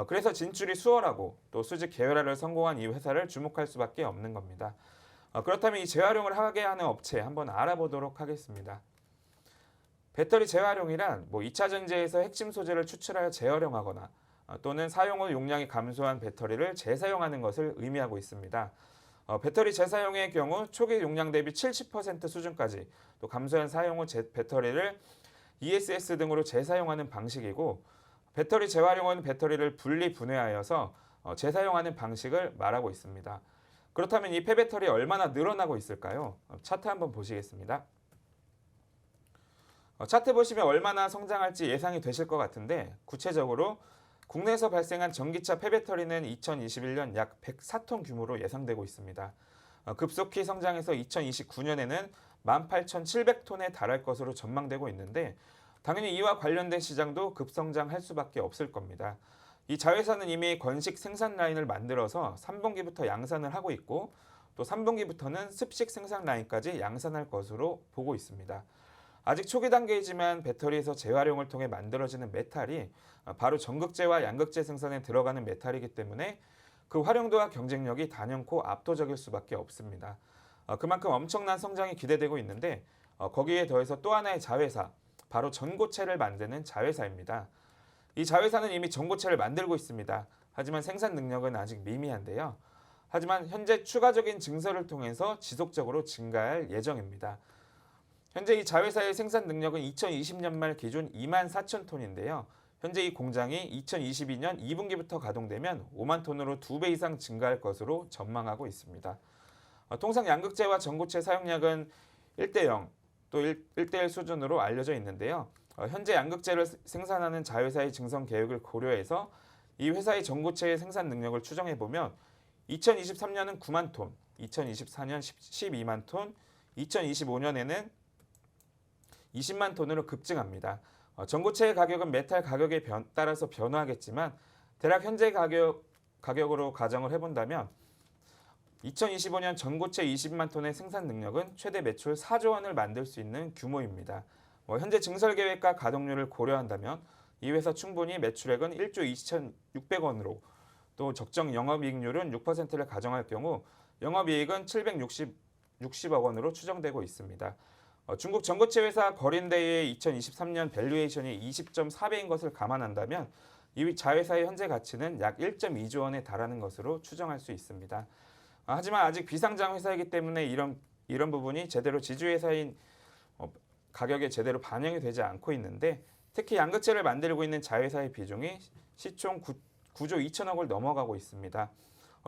그래서 진출이 수월하고 또 수직 계열화를 성공한 이 회사를 주목할 수밖에 없는 겁니다. 그렇다면 이 재활용을 하게 하는 업체 한번 알아보도록 하겠습니다. 배터리 재활용이란 2차 전지에서 핵심 소재를 추출하여 재활용하거나 또는 사용 후 용량이 감소한 배터리를 재사용하는 것을 의미하고 있습니다. 배터리 재사용의 경우 초기 용량 대비 70% 수준까지 또 감소한 사용 후 배터리를 ESS 등으로 재사용하는 방식이고 배터리 재활용은 배터리를 분리 분해하여서 재사용하는 방식을 말하고 있습니다. 그렇다면 이 폐배터리 얼마나 늘어나고 있을까요? 차트 한번 보시겠습니다. 차트 보시면 얼마나 성장할지 예상이 되실 것 같은데 구체적으로 국내에서 발생한 전기차 폐배터리는 2021년 약 104톤 규모로 예상되고 있습니다. 급속히 성장해서 2029년에는 18,700톤에 달할 것으로 전망되고 있는데 당연히 이와 관련된 시장도 급성장할 수밖에 없을 겁니다. 이 자회사는 이미 건식 생산 라인을 만들어서 3분기부터 양산을 하고 있고 또 3분기부터는 습식 생산 라인까지 양산할 것으로 보고 있습니다. 아직 초기 단계이지만 배터리에서 재활용을 통해 만들어지는 메탈이 바로 전극재와 양극재 생산에 들어가는 메탈이기 때문에 그 활용도와 경쟁력이 단연코 압도적일 수밖에 없습니다. 그만큼 엄청난 성장이 기대되고 있는데 거기에 더해서 또 하나의 자회사, 바로 전고체를 만드는 자회사입니다. 이 자회사는 이미 전고체를 만들고 있습니다. 하지만 생산 능력은 아직 미미한데요. 하지만 현재 추가적인 증설을 통해서 지속적으로 증가할 예정입니다. 현재 이 자회사의 생산 능력은 2020년 말 기준 2만 4천 톤인데요. 현재 이 공장이 2022년 2분기부터 가동되면 5만 톤으로 2배 이상 증가할 것으로 전망하고 있습니다. 통상 양극재와 전고체 사용량은 1대0, 또 1대1 수준으로 알려져 있는데요. 현재 양극재를 생산하는 자회사의 증선 계획을 고려해서 이 회사의 전고체의 생산 능력을 추정해보면 2023년은 9만 톤, 2024년 12만 톤, 2025년에는 20만 톤으로 급증합니다. 전고체의 가격은 메탈 가격에 따라서 변화하겠지만 대략 현재 가격 가격으로 가정을 해본다면 2025년 전고체 20만 톤의 생산 능력은 최대 매출 4조 원을 만들 수 있는 규모입니다. 현재 증설 계획과 가동률을 고려한다면 이 회사 충분히 매출액은 1조 2,600원으로 또 적정 영업이익률은 6%를 가정할 경우 영업이익은 760억 원으로 추정되고 있습니다. 중국 전고체 회사 거린대의 2023년 밸류에이션이 20.4배인 것을 감안한다면 이 자회사의 현재 가치는 약 1.2조 원에 달하는 것으로 추정할 수 있습니다. 하지만 아직 비상장 회사이기 때문에 이런 부분이 제대로 지주회사인 가격에 제대로 반영이 되지 않고 있는데 특히 양극재를 만들고 있는 자회사의 비중이 시총 9조 2천억을 넘어가고 있습니다.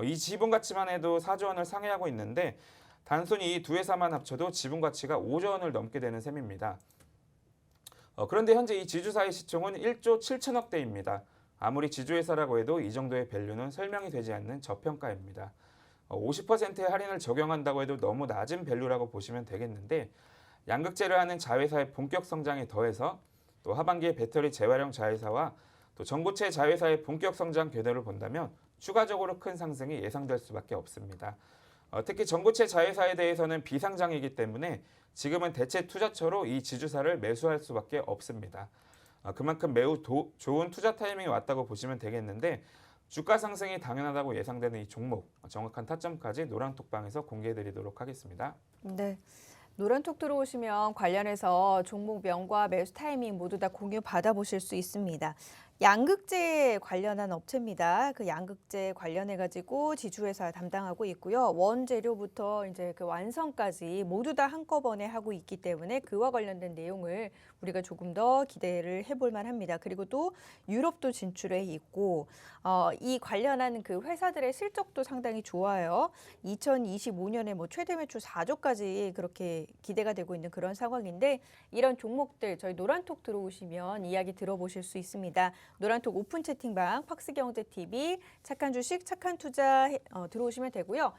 이 지분 가치만 해도 4조 원을 상회하고 있는데 단순히 이 두 회사만 합쳐도 지분 가치가 5조 원을 넘게 되는 셈입니다. 그런데 현재 이 지주사의 시총은 1조 7천억대입니다. 아무리 지주회사라고 해도 이 정도의 밸류는 설명이 되지 않는 저평가입니다. 50%의 할인을 적용한다고 해도 너무 낮은 밸류라고 보시면 되겠는데 양극재를 하는 자회사의 본격 성장에 더해서 또 하반기에 배터리 재활용 자회사와 또 전고체 자회사의 본격 성장 궤도를 본다면 추가적으로 큰 상승이 예상될 수밖에 없습니다. 특히 전고체 자회사에 대해서는 비상장이기 때문에 지금은 대체 투자처로 이 지주사를 매수할 수밖에 없습니다. 그만큼 매우 좋은 투자 타이밍이 왔다고 보시면 되겠는데 주가 상승이 당연하다고 예상되는 이 종목 정확한 타점까지 노란톡방에서 공개해드리도록 하겠습니다.
네. 노란톡 들어오시면 관련해서 종목명과 매수 타이밍 모두 다 공유 받아보실 수 있습니다. 양극재 관련한 업체입니다. 그 양극재 관련해가지고 지주회사 담당하고 있고요. 원재료부터 이제 그 완성까지 모두 다 한꺼번에 하고 있기 때문에 그와 관련된 내용을 우리가 조금 더 기대를 해볼 만합니다. 그리고 또 유럽도 진출해 있고 이 관련한 그 회사들의 실적도 상당히 좋아요. 2025년에 뭐 최대 매출 4조까지 그렇게 기대가 되고 있는 그런 상황인데 이런 종목들 저희 노란톡 들어오시면 이야기 들어보실 수 있습니다. 노란톡 오픈 채팅방 팍스경제TV 착한 주식 착한 투자 들어오시면 되고요.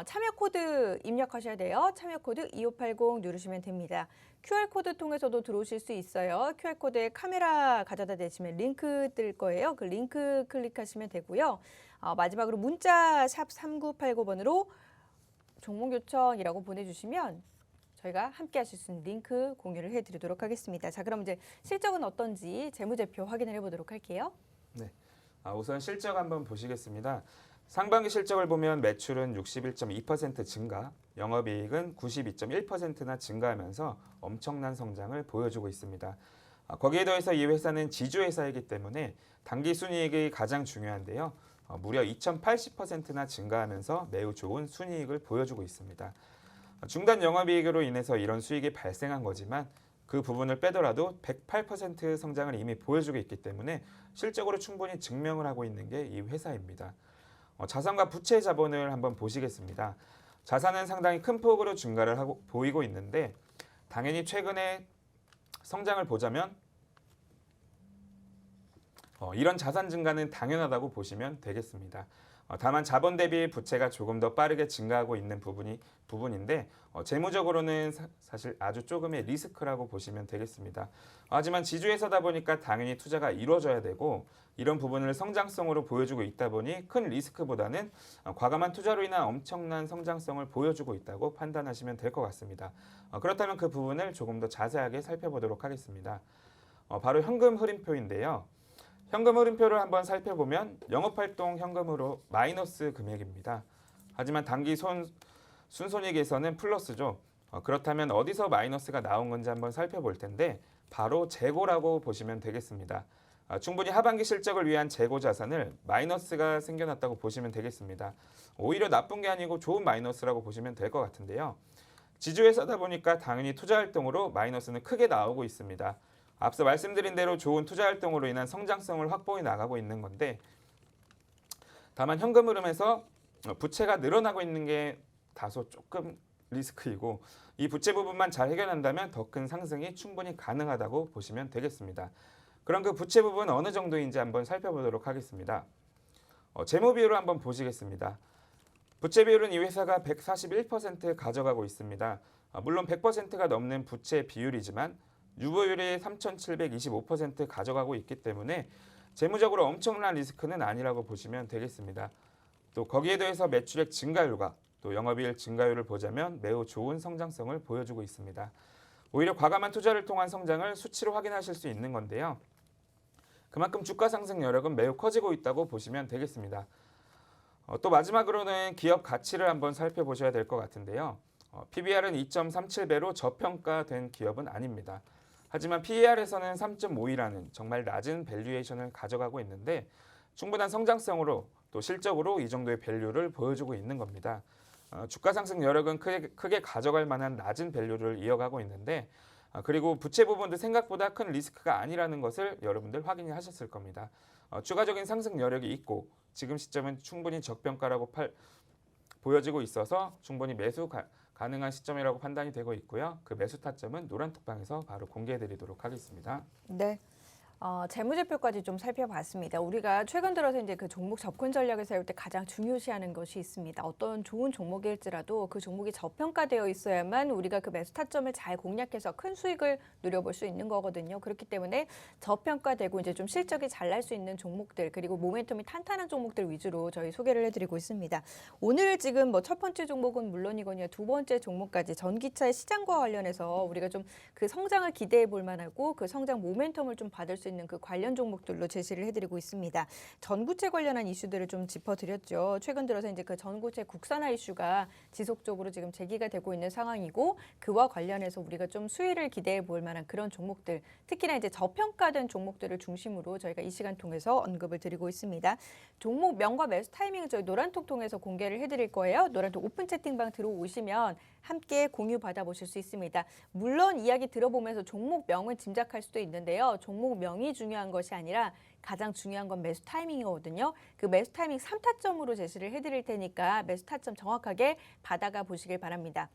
참여 코드 입력하셔야 돼요. 참여 코드 2580 누르시면 됩니다. QR코드 통해서도 들어오실 수 있어요. QR코드에 카메라 가져다 대시면 링크 뜰 거예요. 그 링크 클릭하시면 되고요. 마지막으로 문자 샵 3989번으로 종목 요청이라고 보내주시면 저희가 함께 하실 수 있는 링크 공유를 해드리도록 하겠습니다. 자, 그럼 이제 실적은 어떤지 재무제표 확인을 해보도록 할게요.
네, 우선 실적 한번 보시겠습니다. 상반기 실적을 보면 매출은 61.2% 증가, 영업이익은 92.1%나 증가하면서 엄청난 성장을 보여주고 있습니다. 거기에 더해서 이 회사는 지주회사이기 때문에 당기 순이익이 가장 중요한데요. 무려 2,080%나 증가하면서 매우 좋은 순이익을 보여주고 있습니다. 중단 영업이익으로 인해서 이런 수익이 발생한 거지만 그 부분을 빼더라도 108% 성장을 이미 보여주고 있기 때문에 실적으로 충분히 증명을 하고 있는 게 이 회사입니다. 자산과 부채 자본을 한번 보시겠습니다. 자산은 상당히 큰 폭으로 증가를 보이고 있는데 당연히 최근에 성장을 보자면 이런 자산 증가는 당연하다고 보시면 되겠습니다. 다만 자본 대비 부채가 조금 더 빠르게 증가하고 있는 부분인데 재무적으로는 사실 아주 조금의 리스크라고 보시면 되겠습니다. 하지만 지주회사다 보니까 당연히 투자가 이루어져야 되고 이런 부분을 성장성으로 보여주고 있다 보니 큰 리스크보다는 과감한 투자로 인한 엄청난 성장성을 보여주고 있다고 판단하시면 될 것 같습니다. 그렇다면 그 부분을 조금 더 자세하게 살펴보도록 하겠습니다. 바로 현금 흐름표인데요. 현금 흐름표를 한번 살펴보면 영업활동 현금으로 마이너스 금액입니다. 하지만 단기 순손익에서는 플러스죠. 그렇다면 어디서 마이너스가 나온 건지 한번 살펴볼 텐데 바로 재고라고 보시면 되겠습니다. 충분히 하반기 실적을 위한 재고 자산을 마이너스가 생겨났다고 보시면 되겠습니다. 오히려 나쁜 게 아니고 좋은 마이너스라고 보시면 될 것 같은데요. 지주회사다 보니까 당연히 투자활동으로 마이너스는 크게 나오고 있습니다. 앞서 말씀드린 대로 좋은 투자활동으로 인한 성장성을 확보해 나가고 있는 건데 다만 현금 흐름에서 부채가 늘어나고 있는 게 다소 조금 리스크이고 이 부채 부분만 잘 해결한다면 더 큰 상승이 충분히 가능하다고 보시면 되겠습니다. 그럼 그 부채 부분 어느 정도인지 한번 살펴보도록 하겠습니다. 재무 비율을 한번 보시겠습니다. 부채 비율은 이 회사가 141% 가져가고 있습니다. 물론 100%가 넘는 부채 비율이지만 유보율이 3,725% 가져가고 있기 때문에 재무적으로 엄청난 리스크는 아니라고 보시면 되겠습니다. 또 거기에 더해서 매출액 증가율과 또 영업이익 증가율을 보자면 매우 좋은 성장성을 보여주고 있습니다. 오히려 과감한 투자를 통한 성장을 수치로 확인하실 수 있는 건데요. 그만큼 주가 상승 여력은 매우 커지고 있다고 보시면 되겠습니다. 또 마지막으로는 기업 가치를 한번 살펴보셔야 될 것 같은데요. PBR은 2.37배로 저평가된 기업은 아닙니다. 하지만 PER에서는 3.5이라는 정말 낮은 밸류에이션을 가져가고 있는데 충분한 성장성으로 또 실적으로 이 정도의 밸류를 보여주고 있는 겁니다. 주가 상승 여력은 크게 가져갈 만한 낮은 밸류를 이어가고 있는데 그리고 부채 부분도 생각보다 큰 리스크가 아니라는 것을 여러분들 확인을 하셨을 겁니다. 추가적인 상승 여력이 있고 지금 시점은 충분히 적평가라고 보여지고 있어서 충분히 매수 가능한 시점이라고 판단이 되고 있고요. 그 매수 타점은 노란톡방에서 바로 공개해드리도록 하겠습니다.
네. 재무제표까지 좀 살펴봤습니다. 우리가 최근 들어서 이제 그 종목 접근 전략을 세울 때 가장 중요시하는 것이 있습니다. 어떤 좋은 종목일지라도 그 종목이 저평가되어 있어야만 우리가 그 매수 타점을 잘 공략해서 큰 수익을 누려볼 수 있는 거거든요. 그렇기 때문에 저평가되고 이제 좀 실적이 잘 날 수 있는 종목들 그리고 모멘텀이 탄탄한 종목들 위주로 저희 소개를 해드리고 있습니다. 오늘 지금 뭐 첫 번째 종목은 물론이거니와 두 번째 종목까지 전기차의 시장과 관련해서 우리가 좀 그 성장을 기대해 볼 만하고 그 성장 모멘텀을 좀 받을 수 있는 그 관련 종목들로 제시를 해드리고 있습니다. 전구체 관련한 이슈들을 좀 짚어드렸죠. 최근 들어서 이제 그 전구체 국산화 이슈가 지속적으로 지금 제기가 되고 있는 상황이고 그와 관련해서 우리가 좀 수혜를 기대해 볼 만한 그런 종목들, 특히나 이제 저평가된 종목들을 중심으로 저희가 이 시간 통해서 언급을 드리고 있습니다. 종목명과 매수 타이밍은 저희 노란톡 통해서 공개를 해드릴 거예요. 노란톡 오픈 채팅방 들어오시면 함께 공유 받아보실 수 있습니다. 물론 이야기 들어보면서 종목명은 짐작할 수도 있는데요. 종목명이 중요한 것이 아니라 가장 중요한 건 매수 타이밍이거든요. 그 매수 타이밍 3타점으로 제시를 해드릴 테니까 매수 타점 정확하게 받아가 보시길 바랍니다.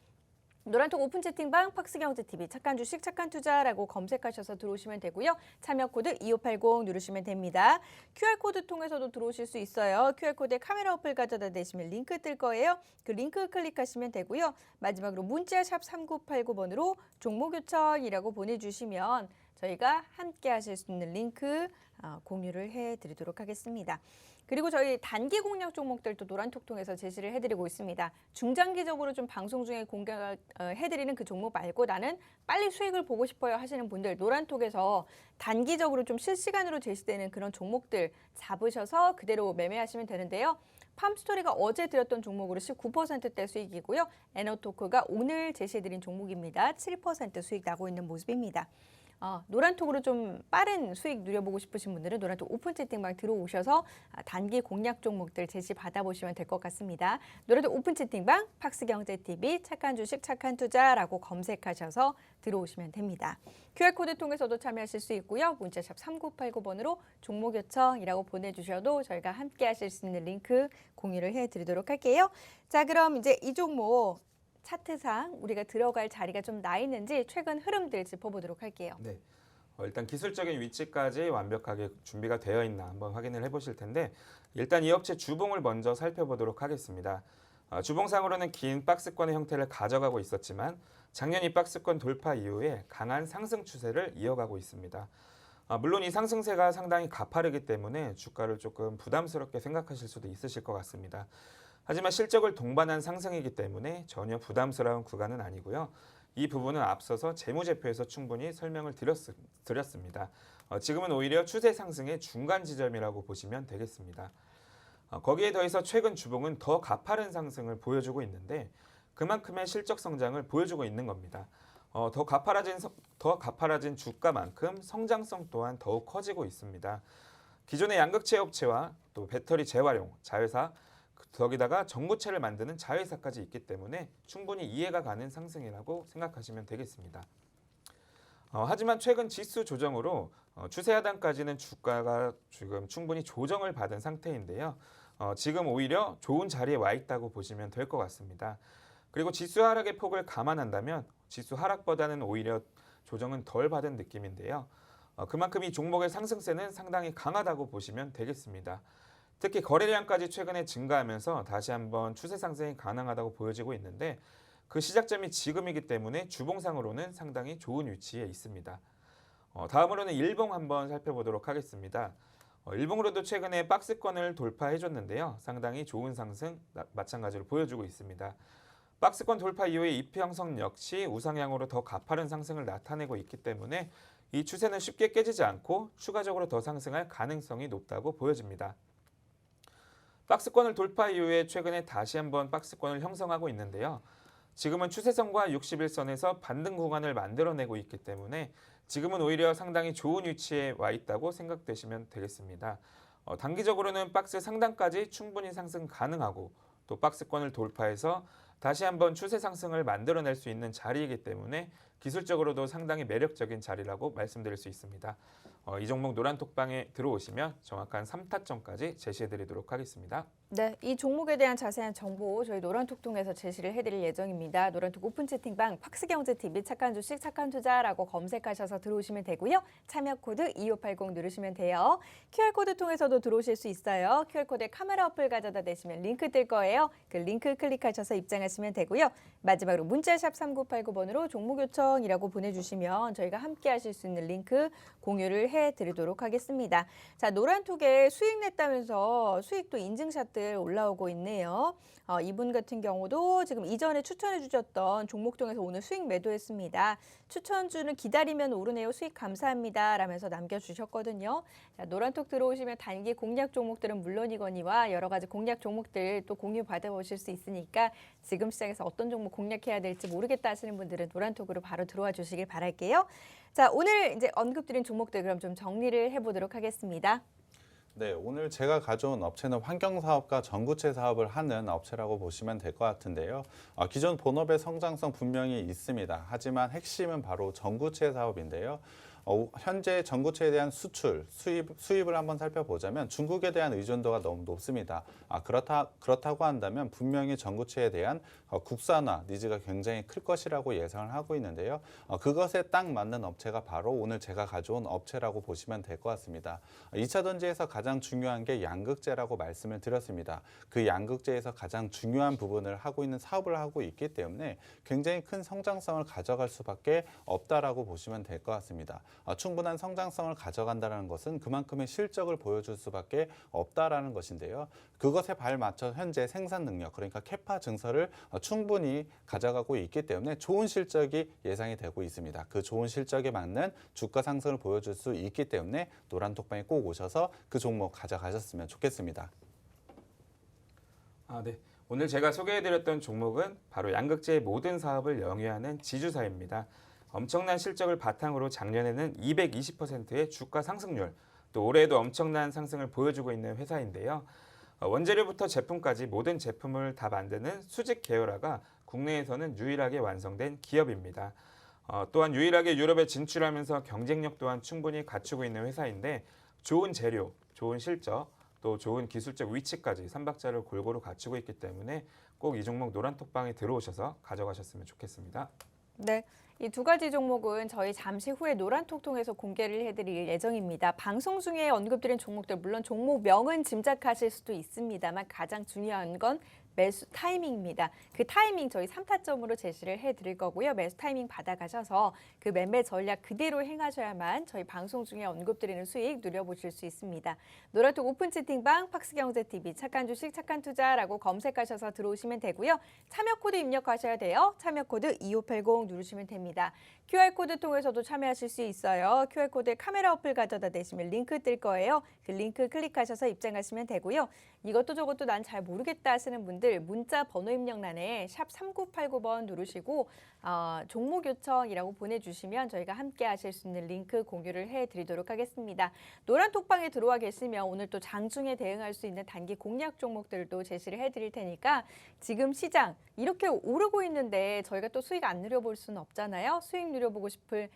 노란톡 오픈 채팅방 팍스경제TV 착한 주식 착한 투자라고 검색하셔서 들어오시면 되고요. 참여 코드 2580 누르시면 됩니다. QR코드 통해서도 들어오실 수 있어요. QR코드에 카메라 어플 가져다 대시면 링크 뜰 거예요. 그 링크 클릭하시면 되고요. 마지막으로 문자 샵 3989번으로 종목 요청이라고 보내주시면 저희가 함께 하실 수 있는 링크 공유를 해드리도록 하겠습니다. 그리고 저희 단기 공략 종목들도 노란톡 통해서 제시를 해드리고 있습니다. 중장기적으로 좀 방송 중에 공개해드리는 그 종목 말고 나는 빨리 수익을 보고 싶어요 하시는 분들 노란톡에서 단기적으로 좀 실시간으로 제시되는 그런 종목들 잡으셔서 그대로 매매하시면 되는데요. 팜스토리가 어제 드렸던 종목으로 19%대 수익이고요. 에너토크가 오늘 제시해드린 종목입니다. 7% 수익 나고 있는 모습입니다. 노란톡으로 좀 빠른 수익 누려보고 싶으신 분들은 노란톡 오픈 채팅방 들어오셔서 단기 공략 종목들 제시 받아보시면 될 것 같습니다. 노란톡 오픈 채팅방 팍스경제TV 착한 주식 착한 투자라고 검색하셔서 들어오시면 됩니다. QR코드 통해서도 참여하실 수 있고요. 문자샵 3989번으로 종목 요청이라고 보내주셔도 저희가 함께 하실 수 있는 링크 공유를 해드리도록 할게요. 자, 그럼 이제 이 종목 차트상 우리가 들어갈 자리가 좀 나 있는지 최근 흐름들 짚어보도록 할게요.
네. 일단 기술적인 위치까지 완벽하게 준비가 되어 있나 한번 확인을 해보실 텐데 일단 이 업체 주봉을 먼저 살펴보도록 하겠습니다. 주봉상으로는 긴 박스권의 형태를 가져가고 있었지만 작년 이 박스권 돌파 이후에 강한 상승 추세를 이어가고 있습니다. 물론 이 상승세가 상당히 가파르기 때문에 주가를 조금 부담스럽게 생각하실 수도 있으실 것 같습니다. 하지만 실적을 동반한 상승이기 때문에 전혀 부담스러운 구간은 아니고요. 이 부분은 앞서서 재무제표에서 충분히 설명을 드렸습니다. 지금은 오히려 추세 상승의 중간 지점이라고 보시면 되겠습니다. 거기에 더해서 최근 주봉은 더 가파른 상승을 보여주고 있는데 그만큼의 실적 성장을 보여주고 있는 겁니다. 더 가파라진 주가만큼 성장성 또한 더욱 커지고 있습니다. 기존의 양극재 업체와 또 배터리 재활용, 자회사, 거기다가 전구체를 만드는 자회사까지 있기 때문에 충분히 이해가 가는 상승이라고 생각하시면 되겠습니다. 하지만 최근 지수 조정으로 추세 하단까지는 주가가 지금 충분히 조정을 받은 상태인데요. 지금 오히려 좋은 자리에 와 있다고 보시면 될 것 같습니다. 그리고 지수 하락의 폭을 감안한다면 지수 하락보다는 오히려 조정은 덜 받은 느낌인데요. 그만큼 이 종목의 상승세는 상당히 강하다고 보시면 되겠습니다. 특히 거래량까지 최근에 증가하면서 다시 한번 추세 상승이 가능하다고 보여지고 있는데 그 시작점이 지금이기 때문에 주봉상으로는 상당히 좋은 위치에 있습니다. 다음으로는 일봉 한번 살펴보도록 하겠습니다. 일봉으로도 최근에 박스권을 돌파해줬는데요. 상당히 좋은 상승 마찬가지로 보여주고 있습니다. 박스권 돌파 이후에 이평선 역시 우상향으로 더 가파른 상승을 나타내고 있기 때문에 이 추세는 쉽게 깨지지 않고 추가적으로 더 상승할 가능성이 높다고 보여집니다. 박스권을 돌파 이후에 최근에 다시 한번 박스권을 형성하고 있는데요. 지금은 추세선과 61선에서 반등 구간을 만들어내고 있기 때문에 지금은 오히려 상당히 좋은 위치에 와 있다고 생각되시면 되겠습니다. 단기적으로는 박스 상단까지 충분히 상승 가능하고 또 박스권을 돌파해서 다시 한번 추세 상승을 만들어낼 수 있는 자리이기 때문에 기술적으로도 상당히 매력적인 자리라고 말씀드릴 수 있습니다. 이 종목 노란톡방에 들어오시면 정확한 3타점까지 제시해드리도록 하겠습니다.
네, 이 종목에 대한 자세한 정보 저희 노란톡 통해서 제시를 해드릴 예정입니다. 노란톡 오픈 채팅방 팍스경제TV 착한 주식 착한 투자라고 검색하셔서 들어오시면 되고요. 참여 코드 2580 누르시면 돼요. QR코드 통해서도 들어오실 수 있어요. QR코드에 카메라 어플 가져다 대시면 링크 뜰 거예요. 그 링크 클릭하셔서 입장하시면 되고요. 마지막으로 문자샵 3989번으로 종목 요청이라고 보내주시면 저희가 함께 하실 수 있는 링크 공유를 해드리도록 하겠습니다. 자, 노란톡에 수익 냈다면서 수익도 인증샷들 올라오고 있네요. 이분 같은 경우도 지금 이전에 추천해 주셨던 종목 중에서 오늘 수익 매도했습니다. 추천주는 기다리면 오르네요. 수익 감사합니다. 라면서 남겨주셨거든요. 자, 노란톡 들어오시면 단기 공략 종목들은 물론이거니와 여러 가지 공략 종목들 또 공유 받아보실 수 있으니까 지금 시장에서 어떤 종목 공략해야 될지 모르겠다 하시는 분들은 노란톡으로 바로 들어와 주시길 바랄게요. 자, 오늘 이제 언급드린 종목들 그럼 좀 정리를 해보도록 하겠습니다.
네, 오늘 제가 가져온 업체는 환경사업과 전구체 사업을 하는 업체라고 보시면 될 것 같은데요. 기존 본업의 성장성 분명히 있습니다. 하지만 핵심은 바로 전구체 사업인데요. 현재 전구체에 대한 수출, 수입을 한번 살펴보자면 중국에 대한 의존도가 너무 높습니다. 그렇다고 한다면 분명히 전구체에 대한 국산화 니즈가 굉장히 클 것이라고 예상을 하고 있는데요. 그것에 딱 맞는 업체가 바로 오늘 제가 가져온 업체라고 보시면 될 것 같습니다. 2차 전지에서 가장 중요한 게 양극재라고 말씀을 드렸습니다. 그 양극재에서 가장 중요한 부분을 하고 있는 사업을 하고 있기 때문에 굉장히 큰 성장성을 가져갈 수밖에 없다라고 보시면 될 것 같습니다. 충분한 성장성을 가져간다는 것은 그만큼의 실적을 보여줄 수밖에 없다라는 것인데요. 그것에 발맞춰 현재 생산 능력, 그러니까 캐파 증설을 충분히 가져가고 있기 때문에 좋은 실적이 예상이 되고 있습니다. 그 좋은 실적에 맞는 주가 상승을 보여줄 수 있기 때문에 노란톡방에 꼭 오셔서 그 종목 가져가셨으면 좋겠습니다.
네. 오늘 제가 소개해드렸던 종목은 바로 양극재의 모든 사업을 영위하는 지주사입니다. 엄청난 실적을 바탕으로 작년에는 220%의 주가 상승률, 또 올해에도 엄청난 상승을 보여주고 있는 회사인데요. 원재료부터 제품까지 모든 제품을 다 만드는 수직 계열화가 국내에서는 유일하게 완성된 기업입니다. 또한 유일하게 유럽에 진출하면서 경쟁력 또한 충분히 갖추고 있는 회사인데 좋은 재료, 좋은 실적, 또 좋은 기술적 위치까지 3박자를 골고루 갖추고 있기 때문에 꼭 이 종목 노란톡방에 들어오셔서 가져가셨으면 좋겠습니다.
네. 이 두 가지 종목은 저희 잠시 후에 노란톡 통해서 공개를 해드릴 예정입니다. 방송 중에 언급드린 종목들 물론 종목명은 짐작하실 수도 있습니다만 가장 중요한 건 매수 타이밍입니다. 그 타이밍 저희 3타점으로 제시를 해드릴 거고요. 매수 타이밍 받아가셔서 그 매매 전략 그대로 행하셔야만 저희 방송 중에 언급드리는 수익 누려보실 수 있습니다. 노란톡 오픈 채팅방 팍스경제TV 착한 주식 착한 투자라고 검색하셔서 들어오시면 되고요. 참여 코드 입력하셔야 돼요. 참여 코드 2580 누르시면 됩니다. QR코드 통해서도 참여하실 수 있어요. QR코드에 카메라 어플 가져다 대시면 링크 뜰 거예요. 그 링크 클릭하셔서 입장하시면 되고요. 이것도 저것도 난 잘 모르겠다 하시는 분들 문자 번호 입력란에 샵 3989번 누르시고 종목 요청이라고 보내주시면 저희가 함께 하실 수 있는 링크 공유를 해드리도록 하겠습니다. 노란톡방에 들어와 계시면 오늘 또 장중에 대응할 수 있는 단기 공략 종목들도 제시를 해드릴 테니까 지금 시장 이렇게 오르고 있는데 저희가 또 수익 안 누려볼 수는 없잖아요. 수익 누려보고 싶을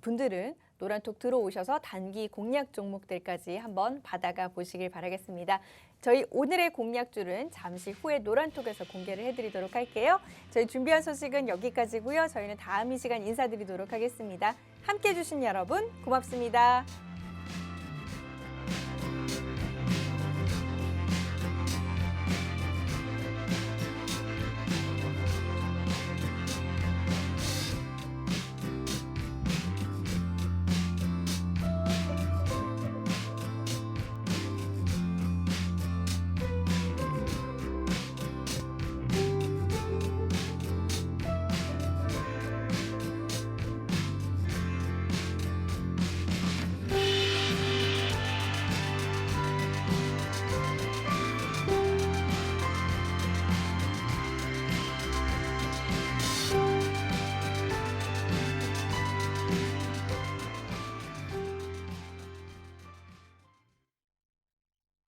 분들은 노란톡 들어오셔서 단기 공략 종목들까지 한번 받아가 보시길 바라겠습니다. 저희 오늘의 공략줄은 잠시 후에 노란톡에서 공개를 해드리도록 할게요. 저희 준비한 소식은 여기까지고요. 저희는 다음 이 시간 인사드리도록 하겠습니다. 함께해 주신 여러분 고맙습니다.